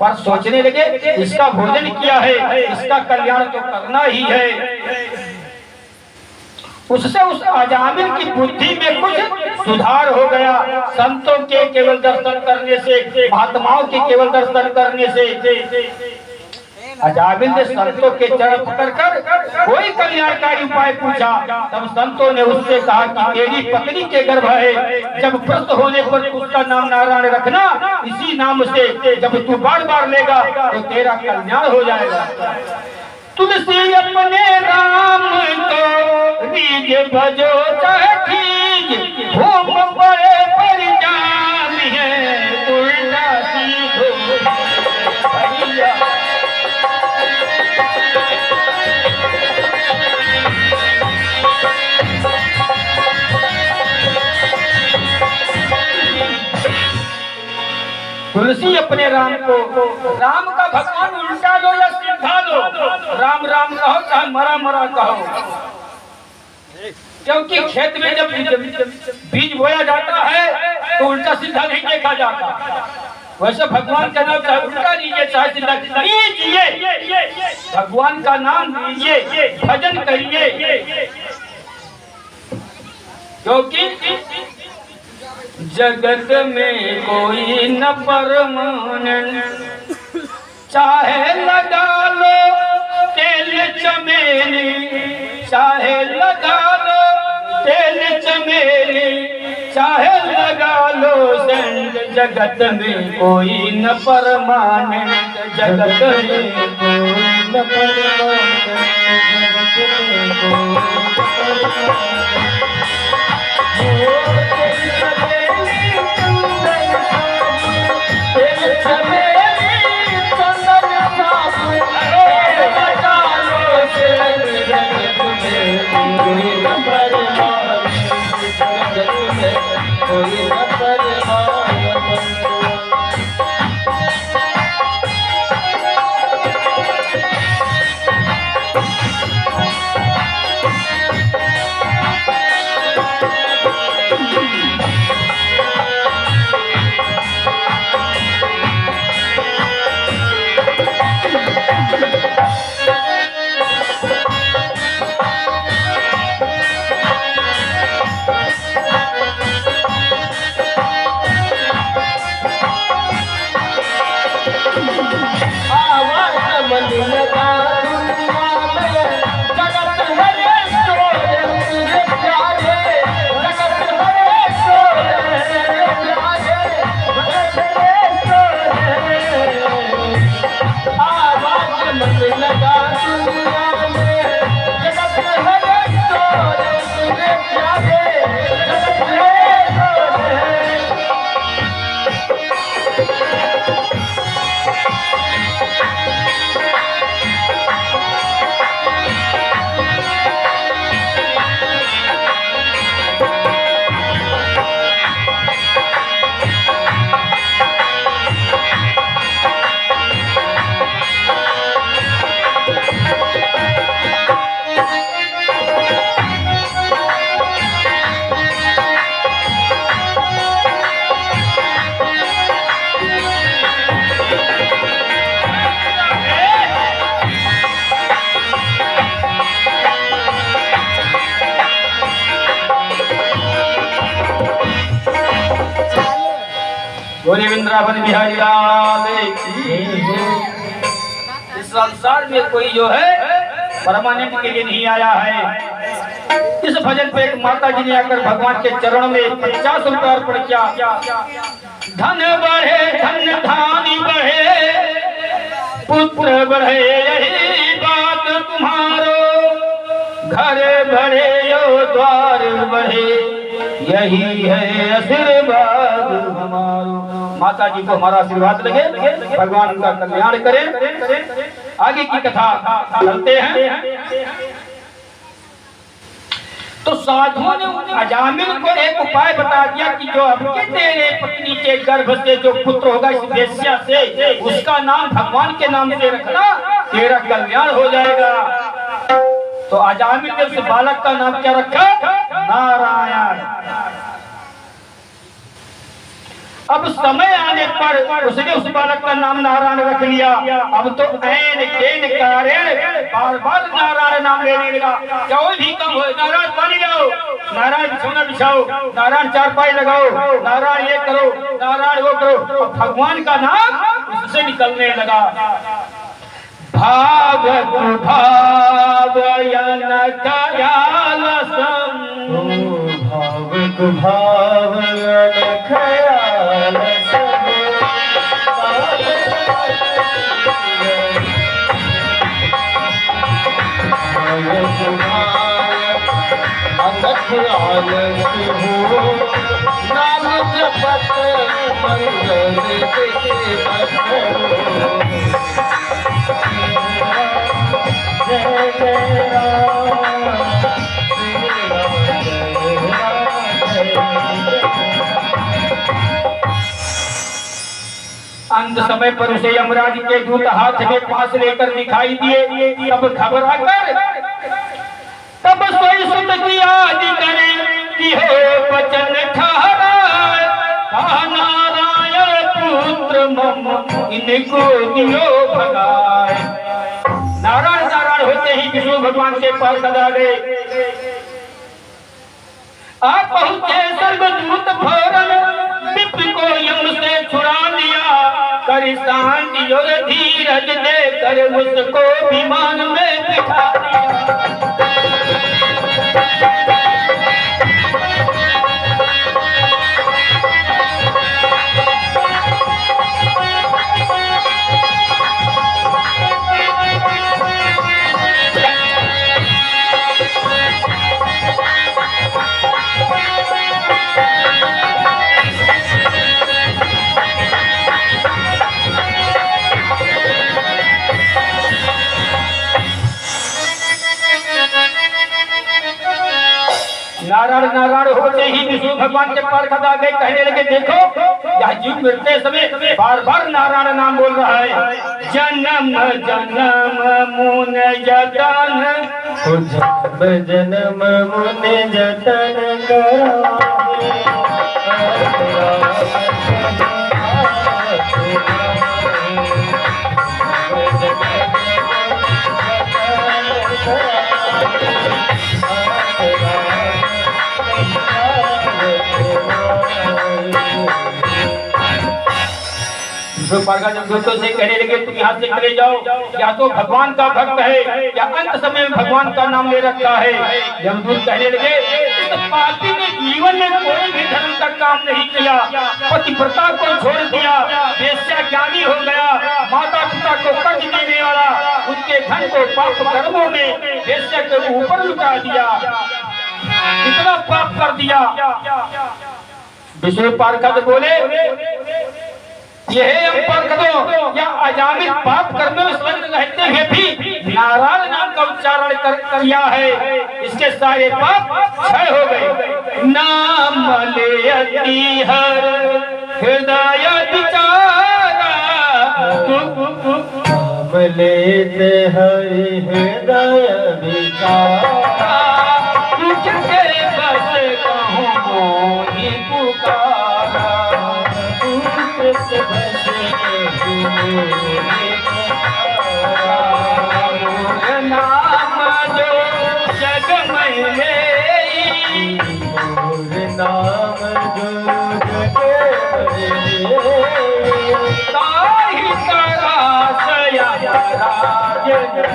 पर सोचने लगे इसका भोजन किया है, इसका कल्याण तो करना ही है। उससे उस अजामिल की बुद्धि में कुछ सुधार हो गया। संतों के केवल दर्शन करने से, महात्माओं के केवल दर्शन करने से अजामिल ने संतों के चरण पकड़कर कोई कल्याणकारी उपाय पूछा। तब संतों ने उससे कहा कि तेरी पत्नी के गर्भ है, जब प्रसव होने पर उसका नाम नारायण रखना, इसी नाम से जब तू बार बार लेगा तो तेरा कल्याण हो जाएगा। तुलसी अपने राम को रीज भजो चाहे ठीक, होम बड़े परिजाम है उल्टा सीधो भैया। तुलसी अपने राम को, राम का भगवान उल्टा लो या सीधा लो, राम राम कहो चाहे मरा मरा कहो, क्योंकि खेत में जब बीज बोया जाता है तो उल्टा सीधा नहीं देखा जाता। वैसे भगवान का नाम चाहे उल्टा लीजिए चाहे सीधा लीजिए, भगवान का नाम लीजिए, भजन करिए, क्योंकि जगत में कोई न परमानेंट, चाहे लगा लो तेल चमेली, चाहे लगा लो तेल चमेली, चाहे लगा लो सेंट, जगत में कोई न परमानेंट, जगत में कोई न परमानेंट, जगत में कोई न परमानेंट। बोले वृंदावन बिहारी लाल की। इस संसार में कोई जो है परमानेंट के लिए नहीं आया है। इस भजन पे एक माता जी ने आकर भगवान के चरणों में 50 रुपया अर्पण किया। धन बढ़े धन धानी बढ़े पुत्र बढ़े, यही बात तुम्हारो घर भरे यो द्वार बढ़े, यही है आशीर्वाद हमारो। माता जी को हमारा आशीर्वाद लगे, भगवान का कल्याण करें। आगे की कथा चलते हैं। तो साधुओं ने अजामिल को एक उपाय बता दिया कि जो आपके तेरे पत्नी के गर्भ से जो पुत्र होगा इस वेश्या से, उसका नाम भगवान के नाम से रखना, तेरा कल्याण हो जाएगा। तो अजामिल ने उस बालक का नाम क्या रखा? नारायण। अब समय आने पर उसने उस बालक का नाम नारायण रख लिया। अब तो ऐन केन कारण बार बार नारायण नाम लेने लगा। कोई भी कम हो, नारायण पानी जाओ, नारायण बिछौना बिछाओ, नारायण चारपाई लगाओ, नारायण ये करो, नारायण वो करो। अब भगवान का नाम उससे निकलने लगा। भावक भावयन खयाल सम, भावक भावयन खयाल सम, खयाल हो नाम जपत मंगल के बखरो। जय जय राम श्री राम जय राम। अंत समय पर उसे यमराज के दूत हाथ में पास लेकर दिखाई दिए। तब घबरा कर तब सोई सुत की आदि करे कि हो वचन ठहरा, नारायण पुत्र मम इनको दियो भगाए। नारायण नारायण होते ही विष्णु भगवान के पास सदा गए। आप पहुंचे सर्वदूत फौरन, विप्र को यम से छुड़ा लिया। कर शांति और धीरज देकर उसको विमान में बिठा दिया। नारायण नारायण होते ही विष्णु भगवान के पार खड़ा गए। कहने लगे देखो यह जीव मरते समय बार बार नारायण नाम बोल रहा है। जन्म जन्म मुन जतन, जन्म जन्म मुन जतन कराए। दोस्तों से कहने लगे तुम यहाँ से चले जाओ, या तो भगवान का भक्त है या अंत समय में भगवान का नाम ले रखा है। यमदूत कहने लगे इस पापी ने जीवन में कोई भी धर्म का काम नहीं किया, पतिव्रता को छोड़ दिया, वेश्या ज्ञानी हो गया, माता पिता को कर्ज देने वाला, उसके धन को पाप कर्मों में वेश्या के ऊपर लुटा दिया, इतना पाप कर दिया। विष्णु पार्षद बोले यह हम पर करो या अजामिल पाप कर्मों में संलग्न रहते हुए भी नारायण नाम का उच्चारण कर किया है, इसके सारे पाप क्षय हो गए। नाम ले अति हर हृदय विचारा, नाम लेते हरि हृदय विचारा। तुझके बस कहूँ मोहि पुकारा, नाम जो जग में नाम जो जग ताहि करासया राज दे,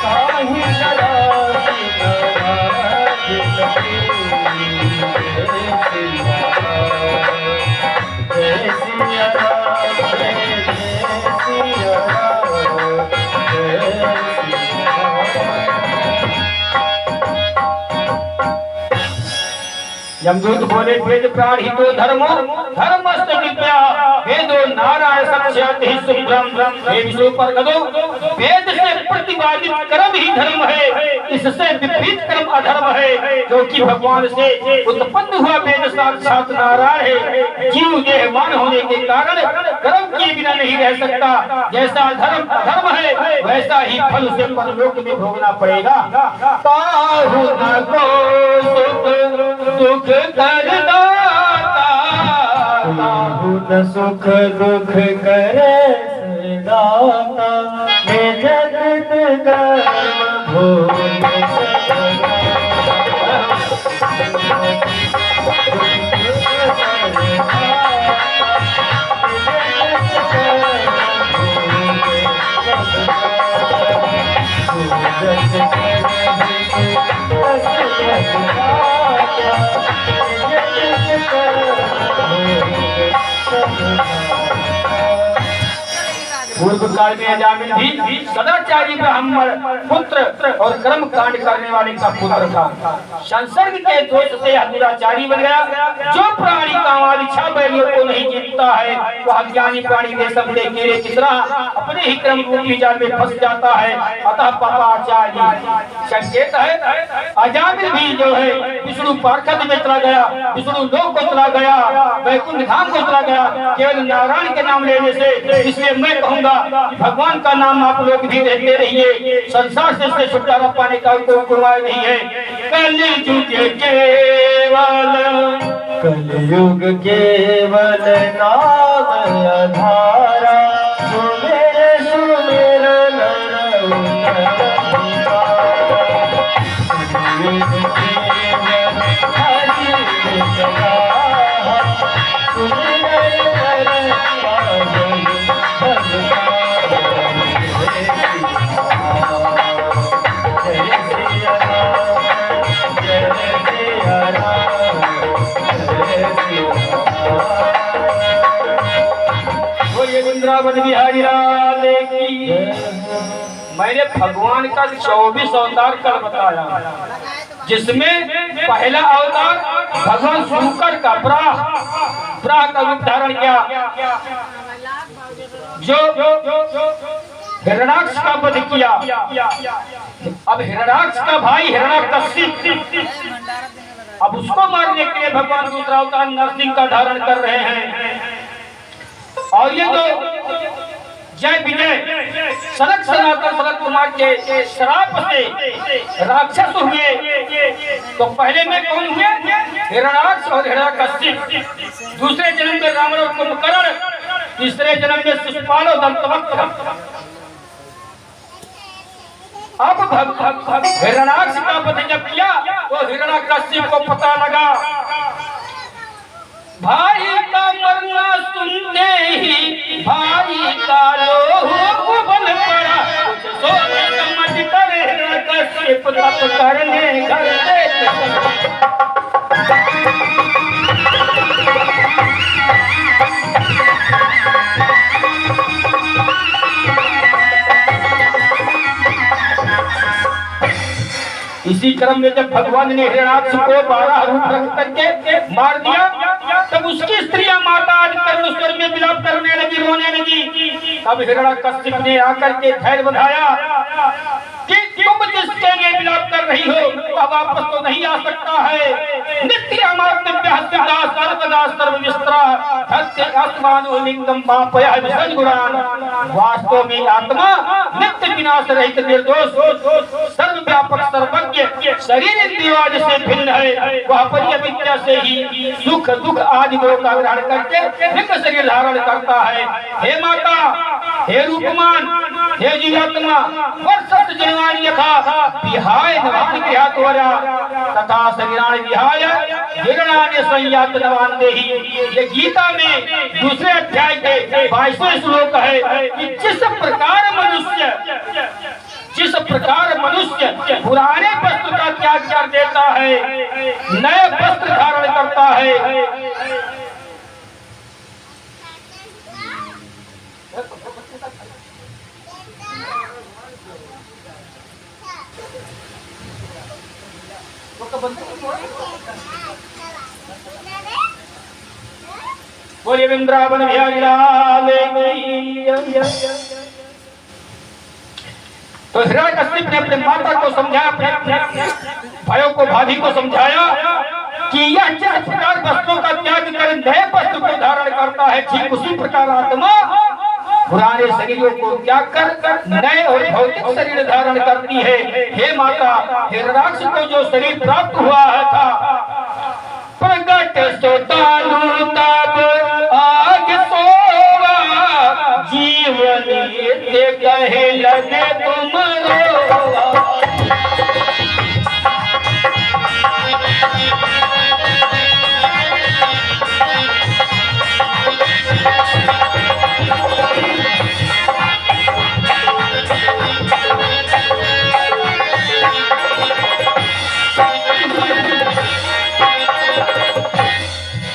ताहि करासया राज दे। जय सिया राम। यमदूत बोले वेद प्राण हितो धर्मो धर्मस्त विद्या वेदो नारायण साक्षात ही शुभ्रम हे विष्णु पर गदो वेद से प्रतिपादित कर्म ही धर्म है, इससे विपरीत कर्म अधर्म है, क्योंकि भगवान से उत्पन्न हुआ वेद साक्षात नारायण है। जीव देहवान होने के कारण कर्म किए बिना नहीं रह सकता। जैसा धर्म अधर्म है वैसा ही फल उसे परलोक में भोगना पड़ेगा। ताहु न को सुख दुख करदाता, ताहु न सुख दुख करे दाता, मैं जगत कर्म भोग पूर्व काल में अजामिल भी सदाचारी ब्राह्मण पुत्र और कर्म कांड करने वाले का पुत्र था। संसर्ग के दोष से दुराचारी बन गया। जो प्राणी कामादि इच्छा बैरियों को नहीं जीतता है वह ज्ञानी प्राणी के सबले कीड़े की तरह अपने ही कर्म रूपी जाल में फंस जाता है। अतः पापाचार्य संकेत है अजामिल भी जो है विष्णु पार्षद में चला गया, विष्णु लोक को चला गया, वैकुंठ धाम को चला गया केवल नारायण के नाम लेने से। इसलिए मैं कहूँगा भगवान का नाम आप लोग भी लेते रहिए, संसार से इससे छुटकारा पाने का कोई उपाय नहीं है। कलयुग केवल कलयुग केवल नाम आधारा, सुमेर सुमेर नर वृंदावन बिहारी लाल की। मैंने भगवान का 24 अवतार कल बताया, जिसमें पहला अवतार भगवान शंकर का प्राह का रूप धारण किया, जो हिरण्याक्ष का वध किया। अब हिरण्याक्ष का भाई हिरण्यकशिप, अब उसको मारने के लिए भगवान दूसरा अवतार नरसिंह का धारण कर रहे हैं। और ये तो जय विजय सनक सनातन सनत कुमार के श्राप से राक्षस हुए, तो पहले में कौन हुए? हिरण्याक्ष और हिरण्यकशिप। दूसरे जन्म में रावण और कुंभकर्ण, तीसरे जन्म में शिशुपाल और दंतवक्र। अब हिरण्याक्ष का वध जब किया तो हिरण्यकशिप को पता लगा भाई का मरना सुनते ही भाई का लोहू उबल पड़ा। कुछ सोच समझ कर हिरण्यकशिप तप करने घर इसी क्रम में जब भगवान ने हिरण्याक्ष को 12 रूप रख करके मार दिया, तब उसकी स्त्रियां माता आज करुण स्वर में विलाप करने लगी, रोने लगी। तब हिरण्यकशिप ने आकर के धैर्य बंधाया कि तुम जिसके लिए विलाप कर रही हो वह वापस तो नहीं आ सकता है। नित्य अमात्य सर्वदा सर्वविस्त्रा धत्ते आत्मानो लिंगम पापया विसर्गुणान। वास्तव में आत्मा नित्य विनाश रहित निर्दोष सर्वव्यापक सर्वज्ञ शरीर इंद्रियादि से भिन्न है। वह परिविद्या से ही सुख दुख आदि को ग्रहण करके लिंग शरीर धारण करता है। हे माता, हे रूपमान, हे जीवात्मा, वर्षत जन्मानि यथा विहाय नवानि गृहात्वरा तथा शरीराणि विहाय हिरण्यानि संयात नवान् देहि। ये गीता में दूसरे अध्याय के 22वें श्लोक है कि जिस प्रकार मनुष्य पुराने वस्त्र का त्याग कर देता है, नए वस्त्र धारण करता है, बोले वृंदावन बिहारी लाल की। तो हिरण्यकश्यप ने अपने माता को समझाया, अपने भाइयों को, भाभी को समझाया कि यह जिस प्रकार वस्तुओं का त्याग कर नए वस्तु को धारण करता है, ठीक उसी प्रकार आत्मा पुराने शरीरों को त्याग कर नए और भौतिक शरीर धारण करती है। हे माता, हिरण्याक्ष को जो शरीर प्राप्त हुआ था, प्रगट सोतानु तब आग सोवा, जीवन ये कहे लगे तुम रोवा।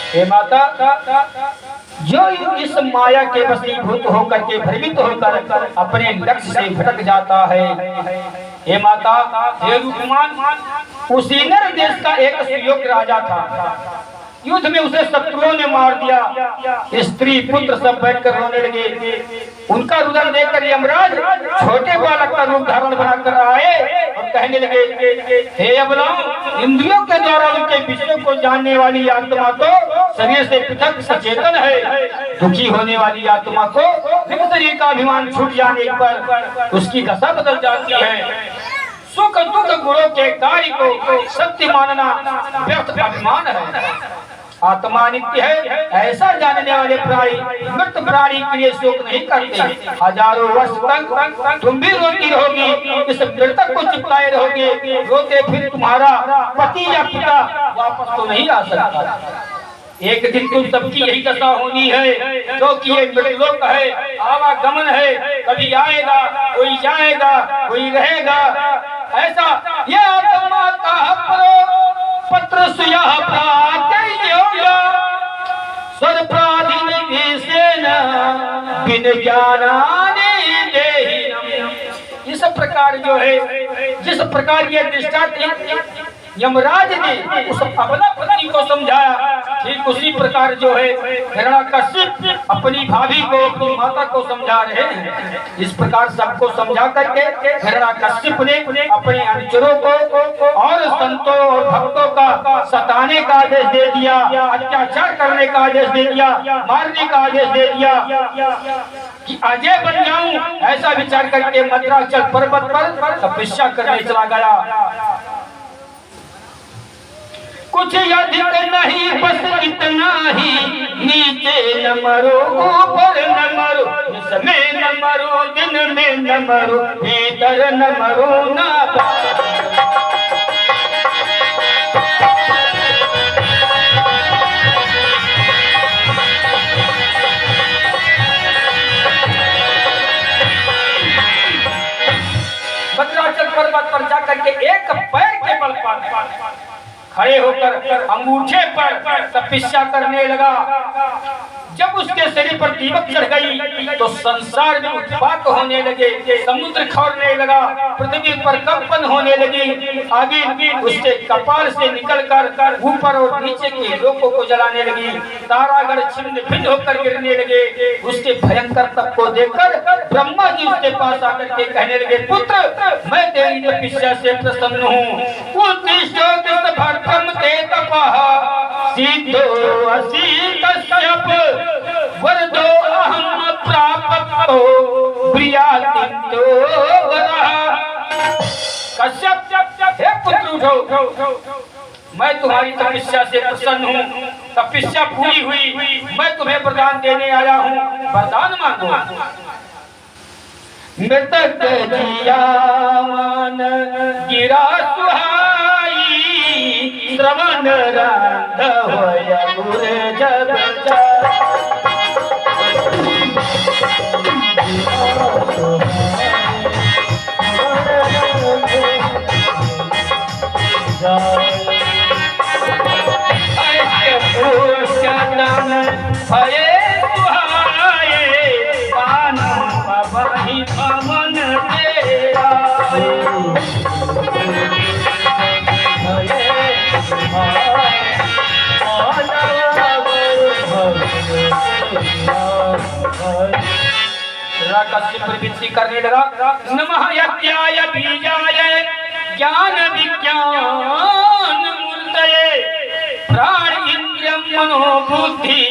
हे माता, जो इस माया के वशीभूत होकर के भ्रमित होकर अपने लक्ष्य से भटक जाता है, हे माता, हे रूपमान, उसी नर देश का एक सुयोग्य राजा था। युद्ध में उसे शत्रुओं ने मार दिया। स्त्री पुत्र सब बैठकर रोने लगे। उनका रुदन देखकर यमराज छोटे बालक का रूप धारण बनाकर आए और कहने लगे, हे अबलाओं, इंद्रियों के द्वारा उनके विषयों को जानने वाली आत्मा तो शरीर से पृथक सचेतन है। दुखी होने वाली आत्मा को शरीर का अभिमान छूट जाने पर उसकी दशा बदल जाती है। सुख दुख गुणों के कार्य को सत्य मानना व्यर्थ अभिमान है। आत्मा नित्य है, ऐसा जानने वाले प्राणी मृत प्राणी के लिए शोक नहीं करते। हजारों वर्ष तक तुम भी रोती रहोगी, इस मृतक को चिपकाए रहोगे, रोते फिर तुम्हारा पति या पिता वापस तो नहीं आ सकता। एक दिन तुम सबकी यही दशा होनी है, क्योंकि ये मृतलोक है, आवागमन है, कभी आएगा, कोई जाएगा, कोई रहेगा। ऐसा ये आत्मा का पत्र सुया स्वर प्राधीन बिन ज्ञानानि देहि। इस प्रकार जो है, जिस प्रकार ये दृष्टांत यमराज ने उस अपना पत्नी को समझाया, ठीक उसी प्रकार जो है हिरण्यकश्यप अपनी भाभी को, अपनी माता को समझा रहे हैं। इस प्रकार सबको समझा करके हिरण्यकश्यप ने अपने अनुचरों को और संतों और भक्तों का सताने का आदेश दे दिया, अत्याचार करने का आदेश दे दिया, मारने का आदेश दे दिया कि अजय बन जाऊं। ऐसा विचार करके मंदराचल पर्वत पर तपस्या करने चला गया। कुछ अधिक नहीं, बस इतना ही, नीचे न मरो, ऊपर न मरो, इसमें न मरो, दिन में न मरो, भीतर न मरो ना। मंदराचल पर्वत पर जाकर के एक पैर के बल पर खड़े होकर अंगूठे पर तपस्या करने लगा। जब उसके शरीर पर दीपक चढ़ गई तो संसार में उत्पात होने लगे, समुद्र खौलने लगा, पृथ्वी पर कंपन होने लगी, आगे उसके कपाल से निकलकर ऊपर और नीचे के लोगों को जलाने लगी, तारागण छिन्न भिन्न होकर गिरने लगे। उसके भयंकर तप को देखकर ब्रह्मा जी उसके पास आकर के कहने लगे, पुत्र, मैं तेरी तपस्या से प्रसन्न हूँ। सिद्धो असि कश्यप वरदो अहम प्राप्तो प्रियातितो वरः। कश्यप, हे पुत्र उठो, मैं तुम्हारी तपस्या से प्रसन्न हूँ। तपस्या पूरी हुई, मैं तुम्हें वरदान देने आया हूँ, वरदान मांगो। मृतक जियावन गिरा सुहाई, श्रवण रंध होय गुर जब भये सुहाए, कानू पवहि पवन तेरा। भये सुहाए हिरण्यकश्यप प्रवृत्ति करने लगा। नमः यज्ञाय बीजाय ज्ञान विज्ञान मूर्तये प्राण इंद्रियम मनोबुद्धि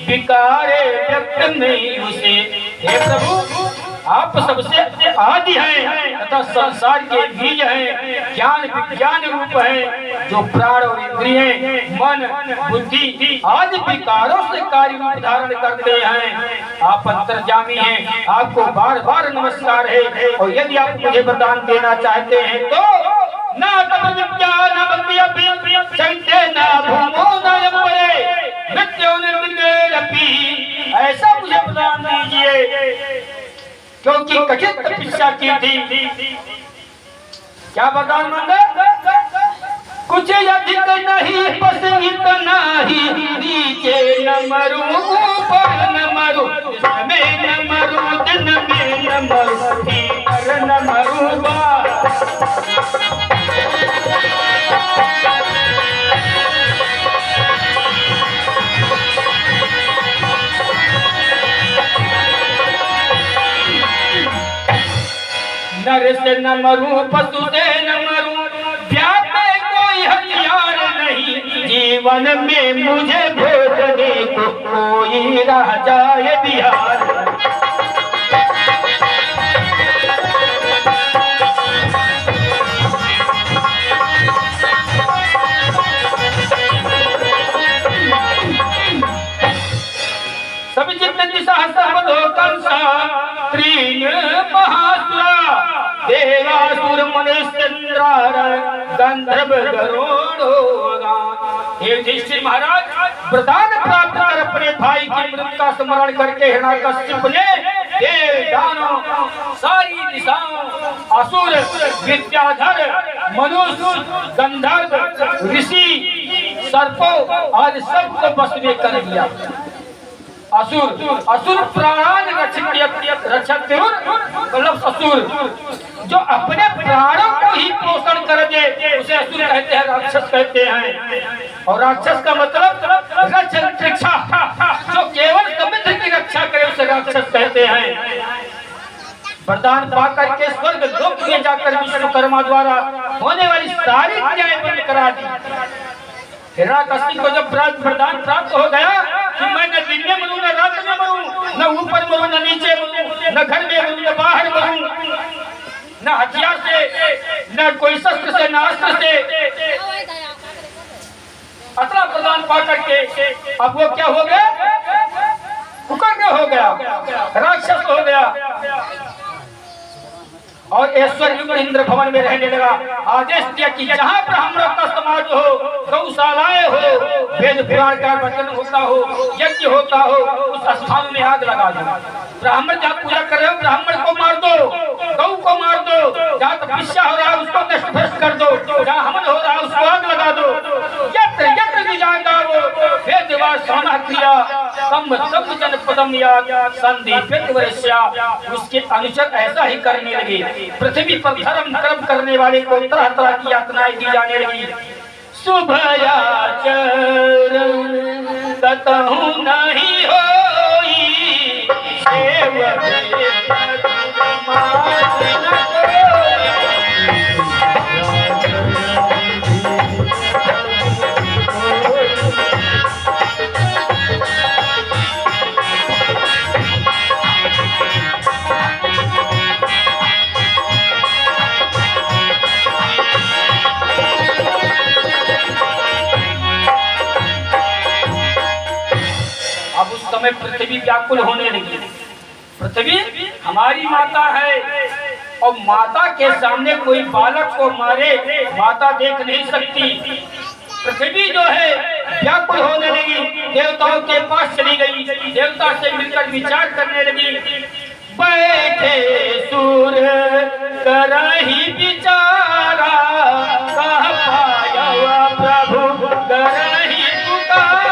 विकारे व्यक्त में उसे। हे प्रभु, आप सबसे आदि हैं तथा संसार के बीज हैं, ज्ञान विज्ञान रूप है, जो प्राण और इंद्रिय मन बुद्धि आदि विकारों से कार्य रूप धारण करते हैं। आप अंतर्यामी हैं, आपको बार बार नमस्कार है। और यदि आप मुझे वरदान देना चाहते हैं तो ना तब विज्ञान ना भूमो ऐसा मुझे वरदान दीजिए, क्योंकि कठिन तपस्या की थी। क्या वरदान मांगा? कुछ अधिक नहीं बस इतना ही, नीचे न मरूं ऊपर न मरूं, इसमें न मरूं दिन में न मरूं, भीतर न मरूं बाहर। नर से न मरूं पशु से न मरूं, व्यापे कोई हथियार नहीं, जीवन में मुझे भेजने को कोई रह जाए बिहार। सभी जितने दिशा सर्वदो कंसा त्रीन महासुरा देवासुर मनुष्येंद्रार गंधर्व गरुड़ोगा। हे युधिष्ठिर महाराज, वरदान प्राप्त कर अपने भाई की मृत्यु का स्मरण करके हिरण्यकश्यप ने देव दानव सारी दिशाओं असुर विद्याधर मनुष्य गंधर्व ऋषि सर्पों आदि सबको बस में कर लिया। असुर प्राण रक्षक मतलब असुर जो अपने प्राणों को ही पोषण कर दे उसे असुर कहते हैं, राक्षस कहते हैं। और राक्षस का मतलब रक्षा, जो केवल समुद्र की रक्षा करे उसे राक्षस कहते हैं। वरदान पाकर के स्वर्ग लोक में जाकर विश्वकर्मा द्वारा होने वाली सारी क्रियाएं बंद करा दी। हिरण्यकश्यप को जब वरदान प्राप्त हो गया कि मैं न दिन में मरूं, न रात में मरूं, न ऊपर मरूं, न नीचे मरूं, न घर में मरूं, न बाहर मरूं, न हथियार से, न कोई शस्त्र से, न अस्त्र से, अतला वरदान पा करके अब वो क्या हो गया? कुकर्म हो गया, राक्षस हो गया और ऐश्वर्य युक्त इंद्र भवन में रहने लगा। आदेश दिया कि जहाँ ब्राह्मणों का समाज हो, गौशालाएं हो, वेद पुराण का वचन होता हो, यज्ञ होता हो, उस स्थान में आग लगा दो। ब्राह्मण जहाँ पूजा कर रहे हो ब्राह्मण को मार दो, गौ को मार दो, जहाँ तपस्या हो रहा है उसको नष्ट भ्रष्ट कर दो, जहाँ हवन हो रहा है उसको आग लगा दो। यत्र यत्र विजाता वो वेदवाद सामह क्रिया कम सब जनपदम या संधि वर्ष्या, उसके अनुचर ऐसा ही करने लगे। पृथ्वी पर धर्म कर्म करने वाले को तरह तरह की यातनाएं दी जाने लगी। शुभयाचरण ततहु नहीं होई, सेवक में पृथ्वी व्याकुल होने लगी। पृथ्वी हमारी माता है और माता के सामने कोई बालक को मारे माता देख नहीं सकती। पृथ्वी जो है व्याकुल होने लगी, देवताओं के पास चली गई, देवता से मिलकर विचार करने लगी। बैठे सूर करही विचारा, कह पाया प्रभु करही पुकारा।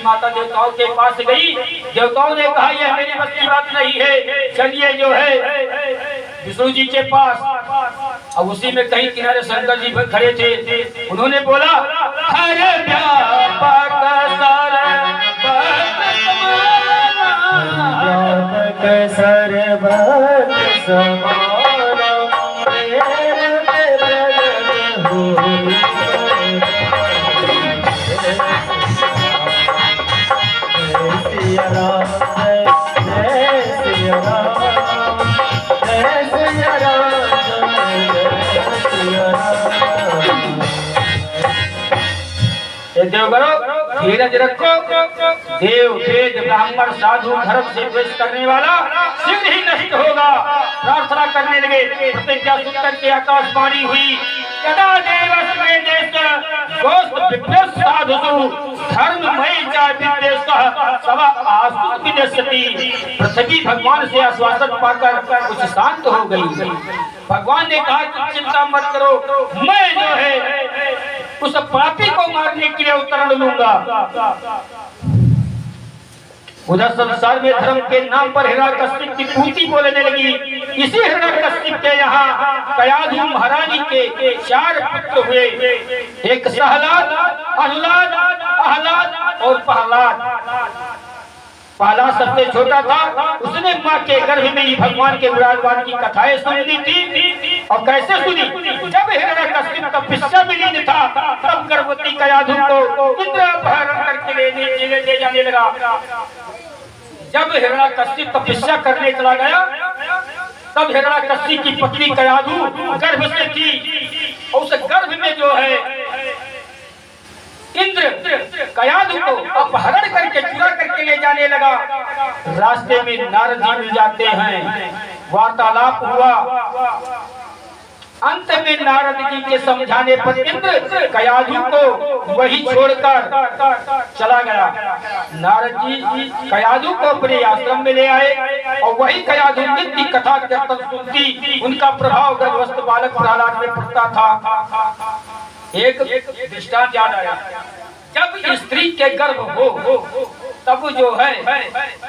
माता देवताओं के पास गई। देवताओं ने कहा यह मेरी बस की बात नहीं है, चलिए जो है विष्णु जी के पास। अब उसी में कहीं किनारे शंकर जी खड़े थे। उन्होंने बोला हरे व्यापक सर्वत समाना सिया राम जय सिया राम जय सिया राम जय सिया राम। देवगणों धीरज रखो। देव वेद ब्राह्मण साधु धर्म से द्वेष करने वाला शीघ्र ही नष्ट होगा। प्रार्थना करने लगे। प्रतिज्ञा सुनकर के आकाशवाणी हुई यदा देवस्मय देश दोस्त विप्रेश साधुषु धर्ममय च विप्रेशः सव आसुत विनश्यति। पृथ्वी भगवान से आश्वासन पाकर कुछ शांत हो गई। भगवान ने कहा तुम चिंता मत करो, मैं जो है उस पापी को मारने के लिए अवतरण लूंगा। उधर संसार में धर्म के नाम पर हिरण्यकश्यप की पूंजी बोलने लगी। इसी हिरण्यकश्यप के यहाँ कयाधु महारानी के 4 पुत्र हुए, एक सहलाद, अहलाद, अहलाद और प्रहलाद। पहला सबसे छोटा था, उसने माँ के गर्भ में ही भगवान के विराजमान की कथाएं सुनी थी। और कैसे सुनी? जब हिरण्यकश्यप का पिस्सा विलीन था तब गर्भवती कयाधु को इंद्र अपहरण करके ले जाने लगा। जब हिरण्यकश्यप तपस्या करने चला गया तब हिरण्यकश्यप की पत्नी कयाधु गर्भ से थी और उस गर्भ में जो है इंद्र कयाधु को अपहरण करके चुरा करके ले जाने लगा। रास्ते में नारद जी मिल जाते हैं, वार्तालाप हुआ। अंत में नारद जी के समझाने पर इंद्र कयाधु को वही छोड़कर चला गया। नारद जी कयाधु को अपने आश्रम में ले आए और वही कयाधु नित्य कथा कीर्तन सुनती। उनका प्रभाव गर्भस्थ बालक प्रहलाद में पड़ता था। एक दृष्टांत याद आया। जब स्त्री के गर्भ हो तब जो है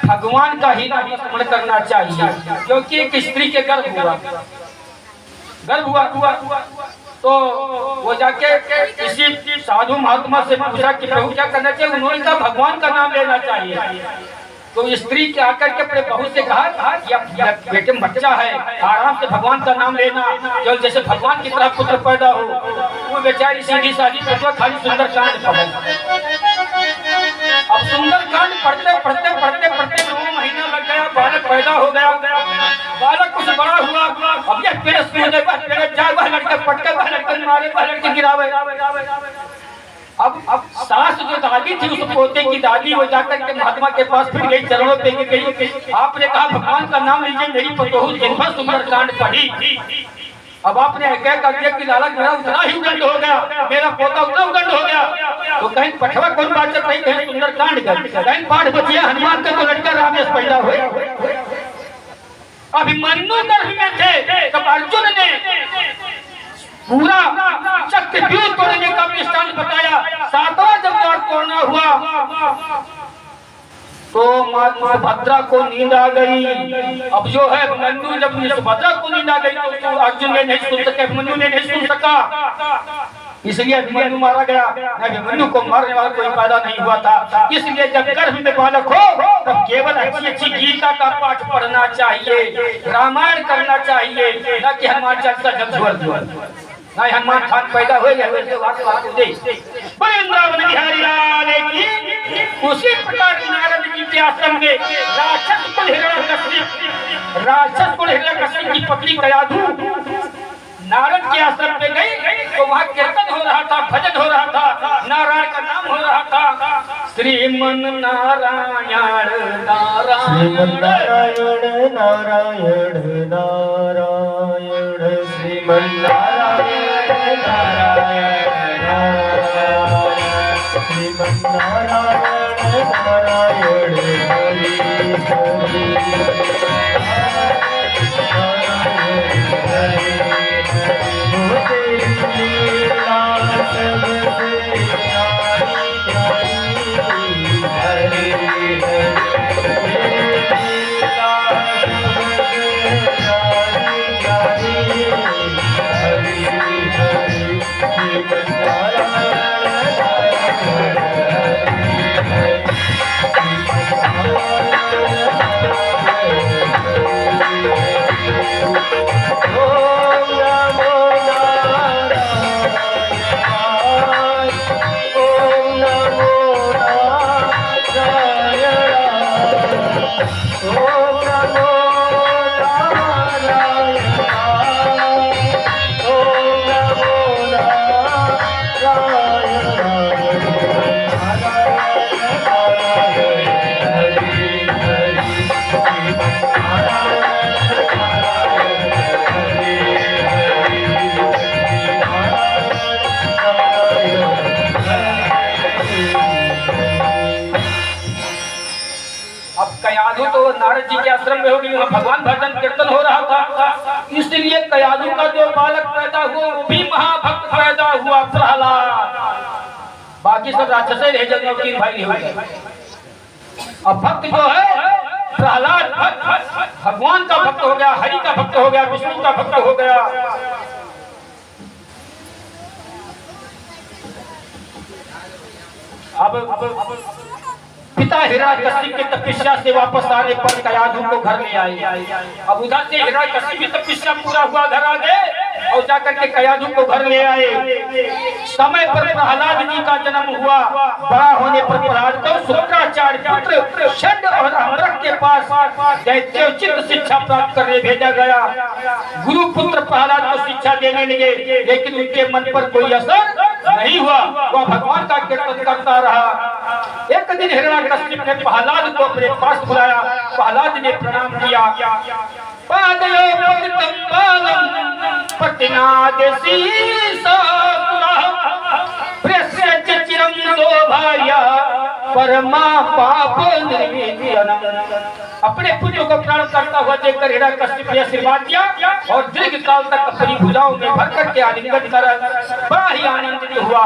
भगवान का ही नाम स्मरण करना चाहिए, क्योंकि एक स्त्री के गर्भ हुआ तो वो जाके किसी साधु महात्मा से पूछा कि प्रभु क्या करना चाहिए। उन्होंने कहा भगवान का नाम लेना चाहिए। तो स्त्री के आकर के अपने बहू से कहा कि अब बेटे में बच्चा है, आराम से भगवान का नाम लेना, जो जैसे भगवान की तरह पुत्र पैदा हो। वो बेचारी सीधी सादी खाली सुंदर कांड पढ़े। अब सुंदर कांड पढ़ते पढ़ते पढ़ते पढ़ते 9 महीना लग गया, बालक पैदा हो गया। बालक कुछ बड़ा हुआ, अब यह पेड़ सूझे, पेड़ जाए, वह लड़के पटके, वह लड़के मारे, वह लड़के गिरावे। अब सास जो दादी थी उस पोते की दादी वो जाकर के महात्मा के पास फिर गई, चरणों पे गई। आपने कहा भगवान का नाम लीजिए, मेरी पतोहू दिन भर सुंदर कांड पढ़ी। अब आपने क्या कर दिया कि लाला मेरा उतना ही उगंड हो गया, मेरा पोता उतना उगंड हो गया। तो कहीं पठवा कौन बात कर रही, कहीं सुंदर कांड कर, कहीं पाठ बचिया हनुमान का तो लड़का रामेश पैदा हुए। अभिमन्यु गर्भ में थे तब अर्जुन ने पूरा चक्रव्यूह तोड़ने का दृष्टांत बताया। 7वां जब द्वार तोड़ना हुआ तो माता सुभद्रा को नींद आ गई। अब जो है अभिमन्यु जब सुभद्रा को नींद आ गई तो अर्जुन ने नहीं सुन सका, अभिमन्यु ने नहीं सुन सका, इसलिए अभिमन्यु मारा गया। अभिमन्यु को मारने वाला कोई पैदा नहीं हुआ था। इसलिए जब गर्भ में बालक हो तब केवल अच्छी अच्छी गीता का पाठ पढ़ना चाहिए, रामायण करना चाहिए, न कि हनुमान चालीसा जब छोड़ दो। नहीं हनुमान खान पैदा हो गया उसी प्रकार नारद जी के आश्रम में राक्षस कुल हिरण्यकश्यप की पत्नी कयाधु नारद के आश्रम पे गई तो वहाँ कीर्तन हो रहा था, भजन हो रहा था, नारायण का नाम हो रहा था। श्रीमन नारायण नारायण नारायण नारायण नारायण श्रीमन नारायण नारायण श्रीमन नारायण नारायण हरि हरि वो नारद जी के आश्रम में हो गई, वहाँ भगवान भजन कीर्तन हो रहा था। इसलिए कयाधु का जो बालक पैदा हुआ वो भी महाभक्त पैदा हुआ प्रहलाद। बाकी सब राक्षस रहे, जन्म 3 भाई हो गए। अब भक्त जो है प्रहलाद भगवान का भक्त हो गया, हरि का भक्त हो गया, विष्णु का भक्त हो गया। अब पिता हिरण्यकशिप की तपस्या से वापस आने पर कयाधु को घर ले आए। अब उधर से हिरण्यकशिप की तपस्या पूरा हुआ, घर आ गए और जाकर के कयाधु को घर ले आए। समय पर प्रहलाद जी का जन्म हुआ। बड़ा होने पर प्रहलाद को शुक्राचार्य पुत्र षड और अमृत के पास दैत्योचित शिक्षा प्राप्त करने भेजा गया। गुरु पुत्र प्रहलाद को शिक्षा देने लगे, लेकिन उनके मन पर कोई असर नहीं हुआ। वह भगवान का कीर्तन करता रहा। एक दिन हिरण्यकशिप ने प्रहलाद को अपने पास बुलाया। प्रहलाद ने प्रणाम किया। परमा पाप अपने पुत्र को प्रणाम करता हुआ देखकर हिरण्यकशिप ने आशीर्वाद दिया और दीर्घ काल तक अपनी भुजाओं में भर करके आलिंगन कर बड़ा ही आनंदित हुआ।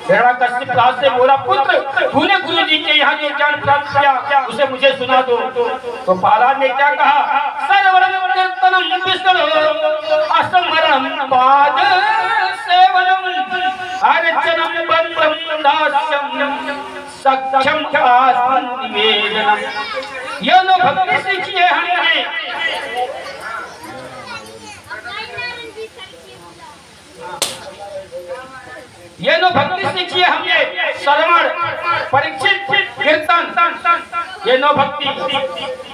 हिरण्यकशिप राज से बोला, पुत्र तूने गुरु जी के यहाँ जो ज्ञान प्राप्त किया उसे मुझे सुना दो। तो प्रहलाद ने क्या कहा, सर्वरम कीर्तनम विष्णु असमरम पाद सेवनम अर्चनम बंधम दास्यम सक्षम आत्मनिवेदनम। ये लो भक्ति सीखी है हमने। ये लो भक्ति सीखी है हमने, श्रवण परीक्षित कीर्तन, ये नो भक्ति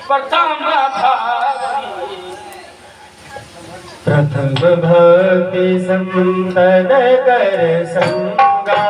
प्रथम भक्ति संतन कर संगा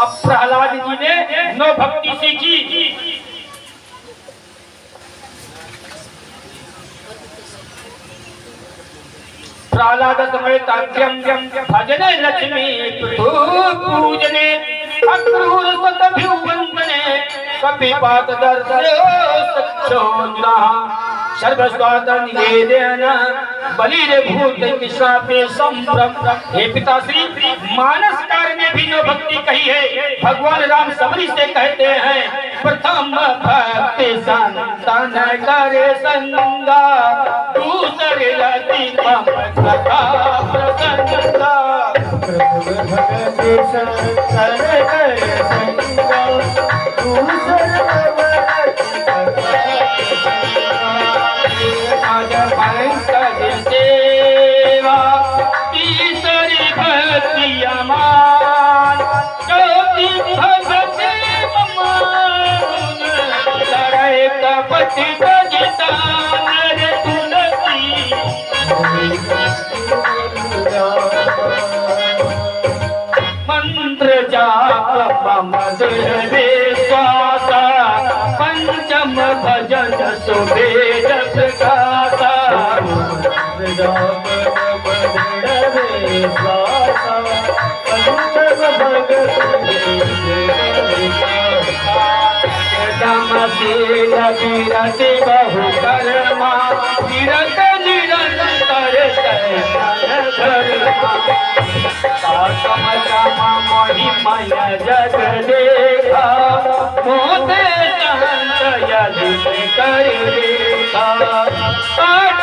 अब प्रहलाद जी ने नो भक्ति सीखी। प्रहलाद समेताख्यम भजने लक्ष्मी पूजने अक्रूर सतभिवंदने कपिपात दर्शो सर्वस्वाद निवेदन बलिरे भूत किशापे संभ्रम। हे पिताश्री, मानस कार्य में भी जो भक्ति कही है भगवान राम सबरी से कहते हैं, प्रथम भक्ति संतन करे संगा दूसरे लति कथा प्रसन्नता। भक्ति संतन करे संगा दूसरे सेवा तीसरी भक्ति अमान ज्योति भगति मान लड़ाई कपति गजितान तुलसी मंत्र जाप मधुर विश्वासा पंचम भजन सुवेद प्रकाशा। विरति बहु कर्मा विरत निरंतर महिमय जग देखा मोदे यदि कर देखा पाठ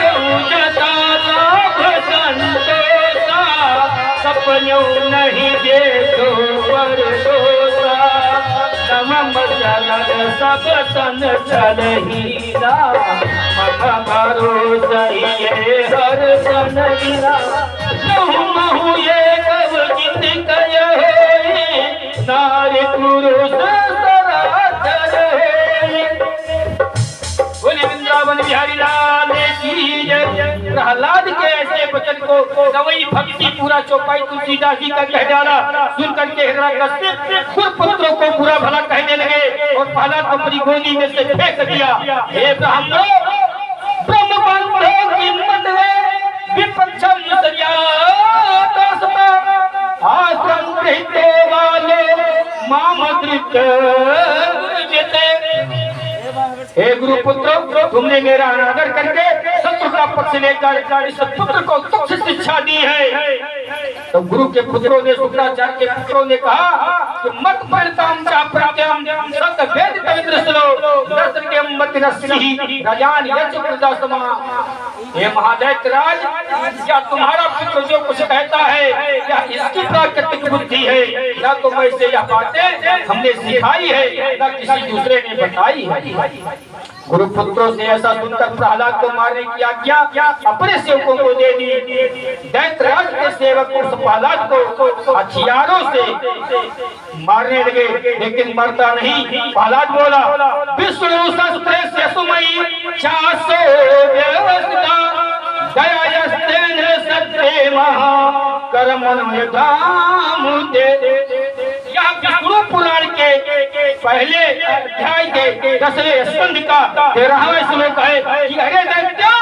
जता लाभ संतोषा सपनों नहीं देखो पर दोषा तमम चलन सब सन चल हीरा मत भरोसा ये हर सन हीरा महु महु ये कब जित कय नारी पुरुष सराचर बिहारी लाल की जय। प्रहलाद के ऐसे वचन को गवई भक्ति पूरा चौपाई तुलसीदास जी का कह डाला। सुन करके हिरण्यकश्यप खुद पुत्रों को बुरा भला कहने लगे और प्रहलाद को अपनी गोदी में से फेंक दिया। हे ब्राह्मणों, ब्रह्म बंधो की मत विपक्षम आश्रम गृहीतो वाले मामद्रित। हे गुरुपुत्र, तुमने मेरा अनादर करके शत्रु का पक्ष लेकर इस पुत्र को तुच्छ शिक्षा दी है। तो गुरु के पुत्रों ने, शुक्राचार्य के पुत्रों ने कहा कि मत पढ़ताम चा प्रत्यम सत वेद पवित्र श्लोक दर्शन के मत रसी राजान यच प्रदासमा। हे महादैत्य राज, क्या तुम्हारा पुत्र जो कुछ कहता है क्या इसकी प्राकृतिक बुद्धि है? या तो वैसे यह बातें हमने सिखाई है न किसी दूसरे ने बताई है। गुरु पुत्रों से ऐसा सुनकर प्रहलाद को मारने की आज्ञा अपने सेवकों को दे दी। दैत्यराज के सेवक उस प्रहलाद को हथियारों से मारने लगे, लेकिन मरता नहीं। प्रहलाद बोला, विष्णु शस्त्र से सुमई चासो व्यवस्था दयायस्तेन सत्ते महा कर्मन धाम दे। यह विष्णु पुराण के पहले अध्याय के 10वें स्कंद का 13वां श्लोक है कि अरे दैत्यो,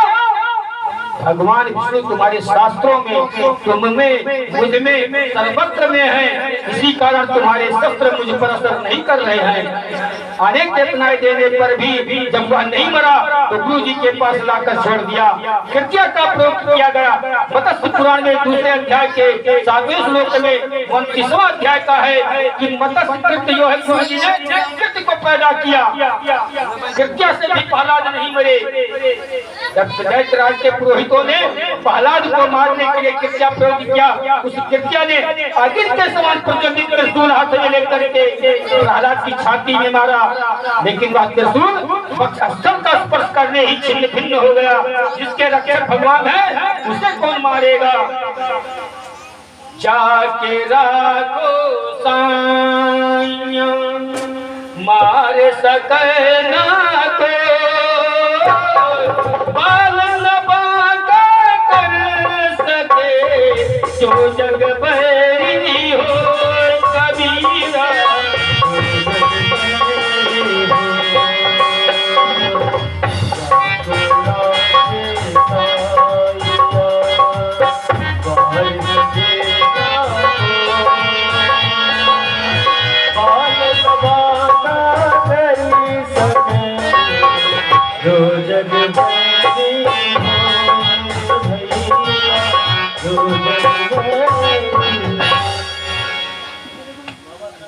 भगवान विष्णु तुम्हारे शास्त्रों में, तुम में, मुझ में, सर्वत्र में है। इसी कारण तुम्हारे शस्त्र मुझ पर असर नहीं कर रहे हैं। अनेक चेतनाएं देने पर भी जब वह नहीं मरा तो गुरु जी के पास लाकर छोड़ दिया। कृत्या का प्रयोग किया गया। मत्स्य पुराण में दूसरे अध्याय के 7वें श्लोक में 29वां अध्याय का है कि मत्स्य कृत्य जो है गुरु जी ने कृत्य को पैदा किया। कृत्या से भी प्रहलाद नहीं मरे। जब दैत्यराज के पुरोहितों ने प्रहलाद को मारने के लिए कृत्या प्रयोग किया, उस कृत्या ने आदित्य के समान प्रज्वलित त्रिशूल हाथ में लेकर के प्रहलाद की छाती में मारा, लेकिन वह त्रिशूल वक्षस्थल का स्पर्श करने ही छिन्न भिन्न हो गया। जिसके रक्षक भगवान है उसे कौन मारेगा? जाके राखो साइया मार सके ना को, पालन बाका कर सके जो जग बैरी हो कबीरा।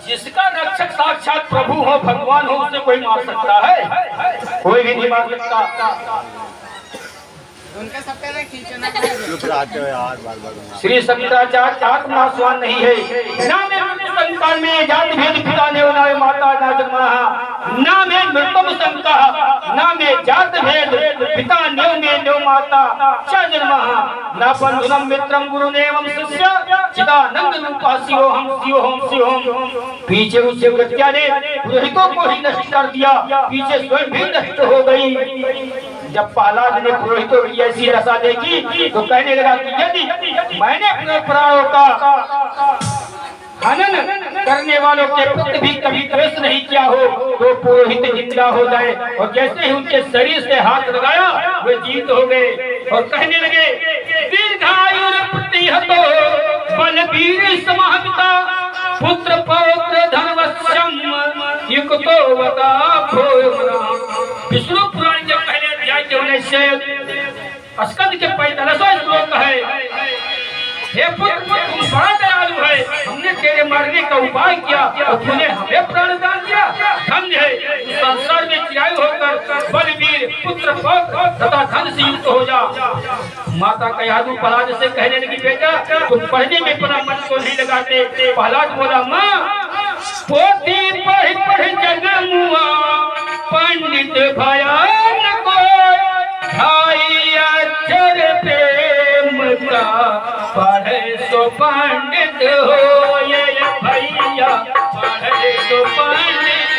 जिसका रक्षक साक्षात प्रभु हो, भगवान हो, उसे कोई मार सकता है? कोई भी नहीं मार सकता। उनका सबका खींचना श्री शंकराचार्य आत्मनाशवान नहीं है। ना में संतान में जाति भेद पिता ने ना माता ना जन्मा, ना में मृतम शंका, ना में जात भेद पिता न्यो माता च जन्मा, ना बंधुनम मित्रम गुरु एवं शिष्य चिदानंद रूपा शिवोहम। पीछे उससे कृत्या ने पुरोहितों को ही नष्ट कर दिया, पीछे स्वयं भी नष्ट हो गई। जब प्रहलाद ने पुरोहितों की ऐसी दशा देखी तो कहने लगा कि यदि मैंने अपने प्राणों का हनन करने वालों के प्रति भी कभी द्वेष नहीं किया हो तो पुरोहित जिंदा हो जाए। और जैसे ही उनके शरीर से हाथ लगाया वे जीवित हो गए और कहने लगे, दीर्घायु प्रतिहतो बलवीर समाहिता पुत्र पौत्र धनवश्यम युक्तो वदा भोयमना। विष्णु पुराण के पहले अध्याय के 19 स्कंद के 45वां श्लोक है, हे पुत्र तुम बड़ा दयालु है, हमने तेरे मरने का उपाय किया और तूने हमें प्राणदान दिया। धन्य है संसार में चिरायु होकर बलवीर पुत्र पौत्र तथा धन से युक्त हो जा। माता कयादू प्रहलाद से कहने लगी, बेटा तुम पढ़ने में अपना मन को नहीं लगाते। प्रहलाद बोला, माँ पोथी पढ़ पढ़ जगमुआ पंडित भयान को ढाई अक्षर प्रेम का पढ़े सो पंडित हो ये भैया, पढ़े सो पंडित।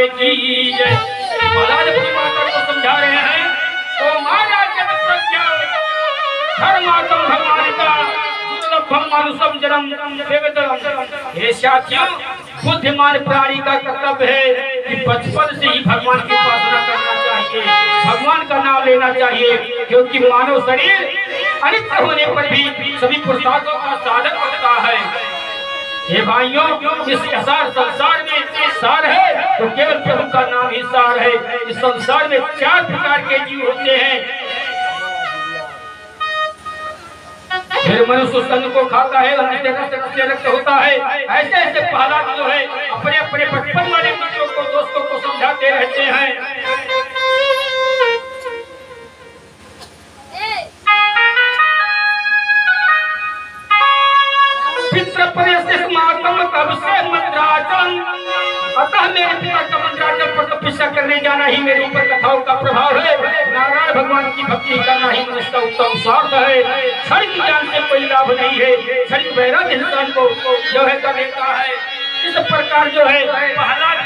की जय। प्रहलाद अपनी माता को समझा रहे हैं, ओ माया जगत प्रज्ञा धर्मात्म भगवान का दुर्लभम मानुषम जन्म देवतरम। हे साथियों, बुद्धिमान प्राणी का कर्तव्य है कि बचपन से ही भगवान की उपासना करना चाहिए, भगवान का नाम लेना चाहिए, क्योंकि मानव शरीर अनित्य होने पर भी सभी पुरुषार्थों का साधन होता है। हे भाइयों, इस असार संसार में सार है तो केवल प्रभु का नाम ही सार है। इस संसार में 4 प्रकार के जीव होते हैं। फिर मनुष्य स्तन को खाता है, रक्त होता है। ऐसे ऐसे प्रहलाद जो है अपने अपने बचपन वाले मित्रों को, दोस्तों को समझाते रहते हैं। अतः मेरे पिता का मंत्राचल पर तपस्या करने जाना ही मेरे ऊपर कथाओं का प्रभाव है। नारायण भगवान की भक्ति करना ही मनुष्य का उत्तम स्वार्थ है। क्षणिक ज्ञान से कोई लाभ नहीं है, क्षणिक वैराग्य इंसान को जो है कर लेता है। इस प्रकार जो है प्रहलाद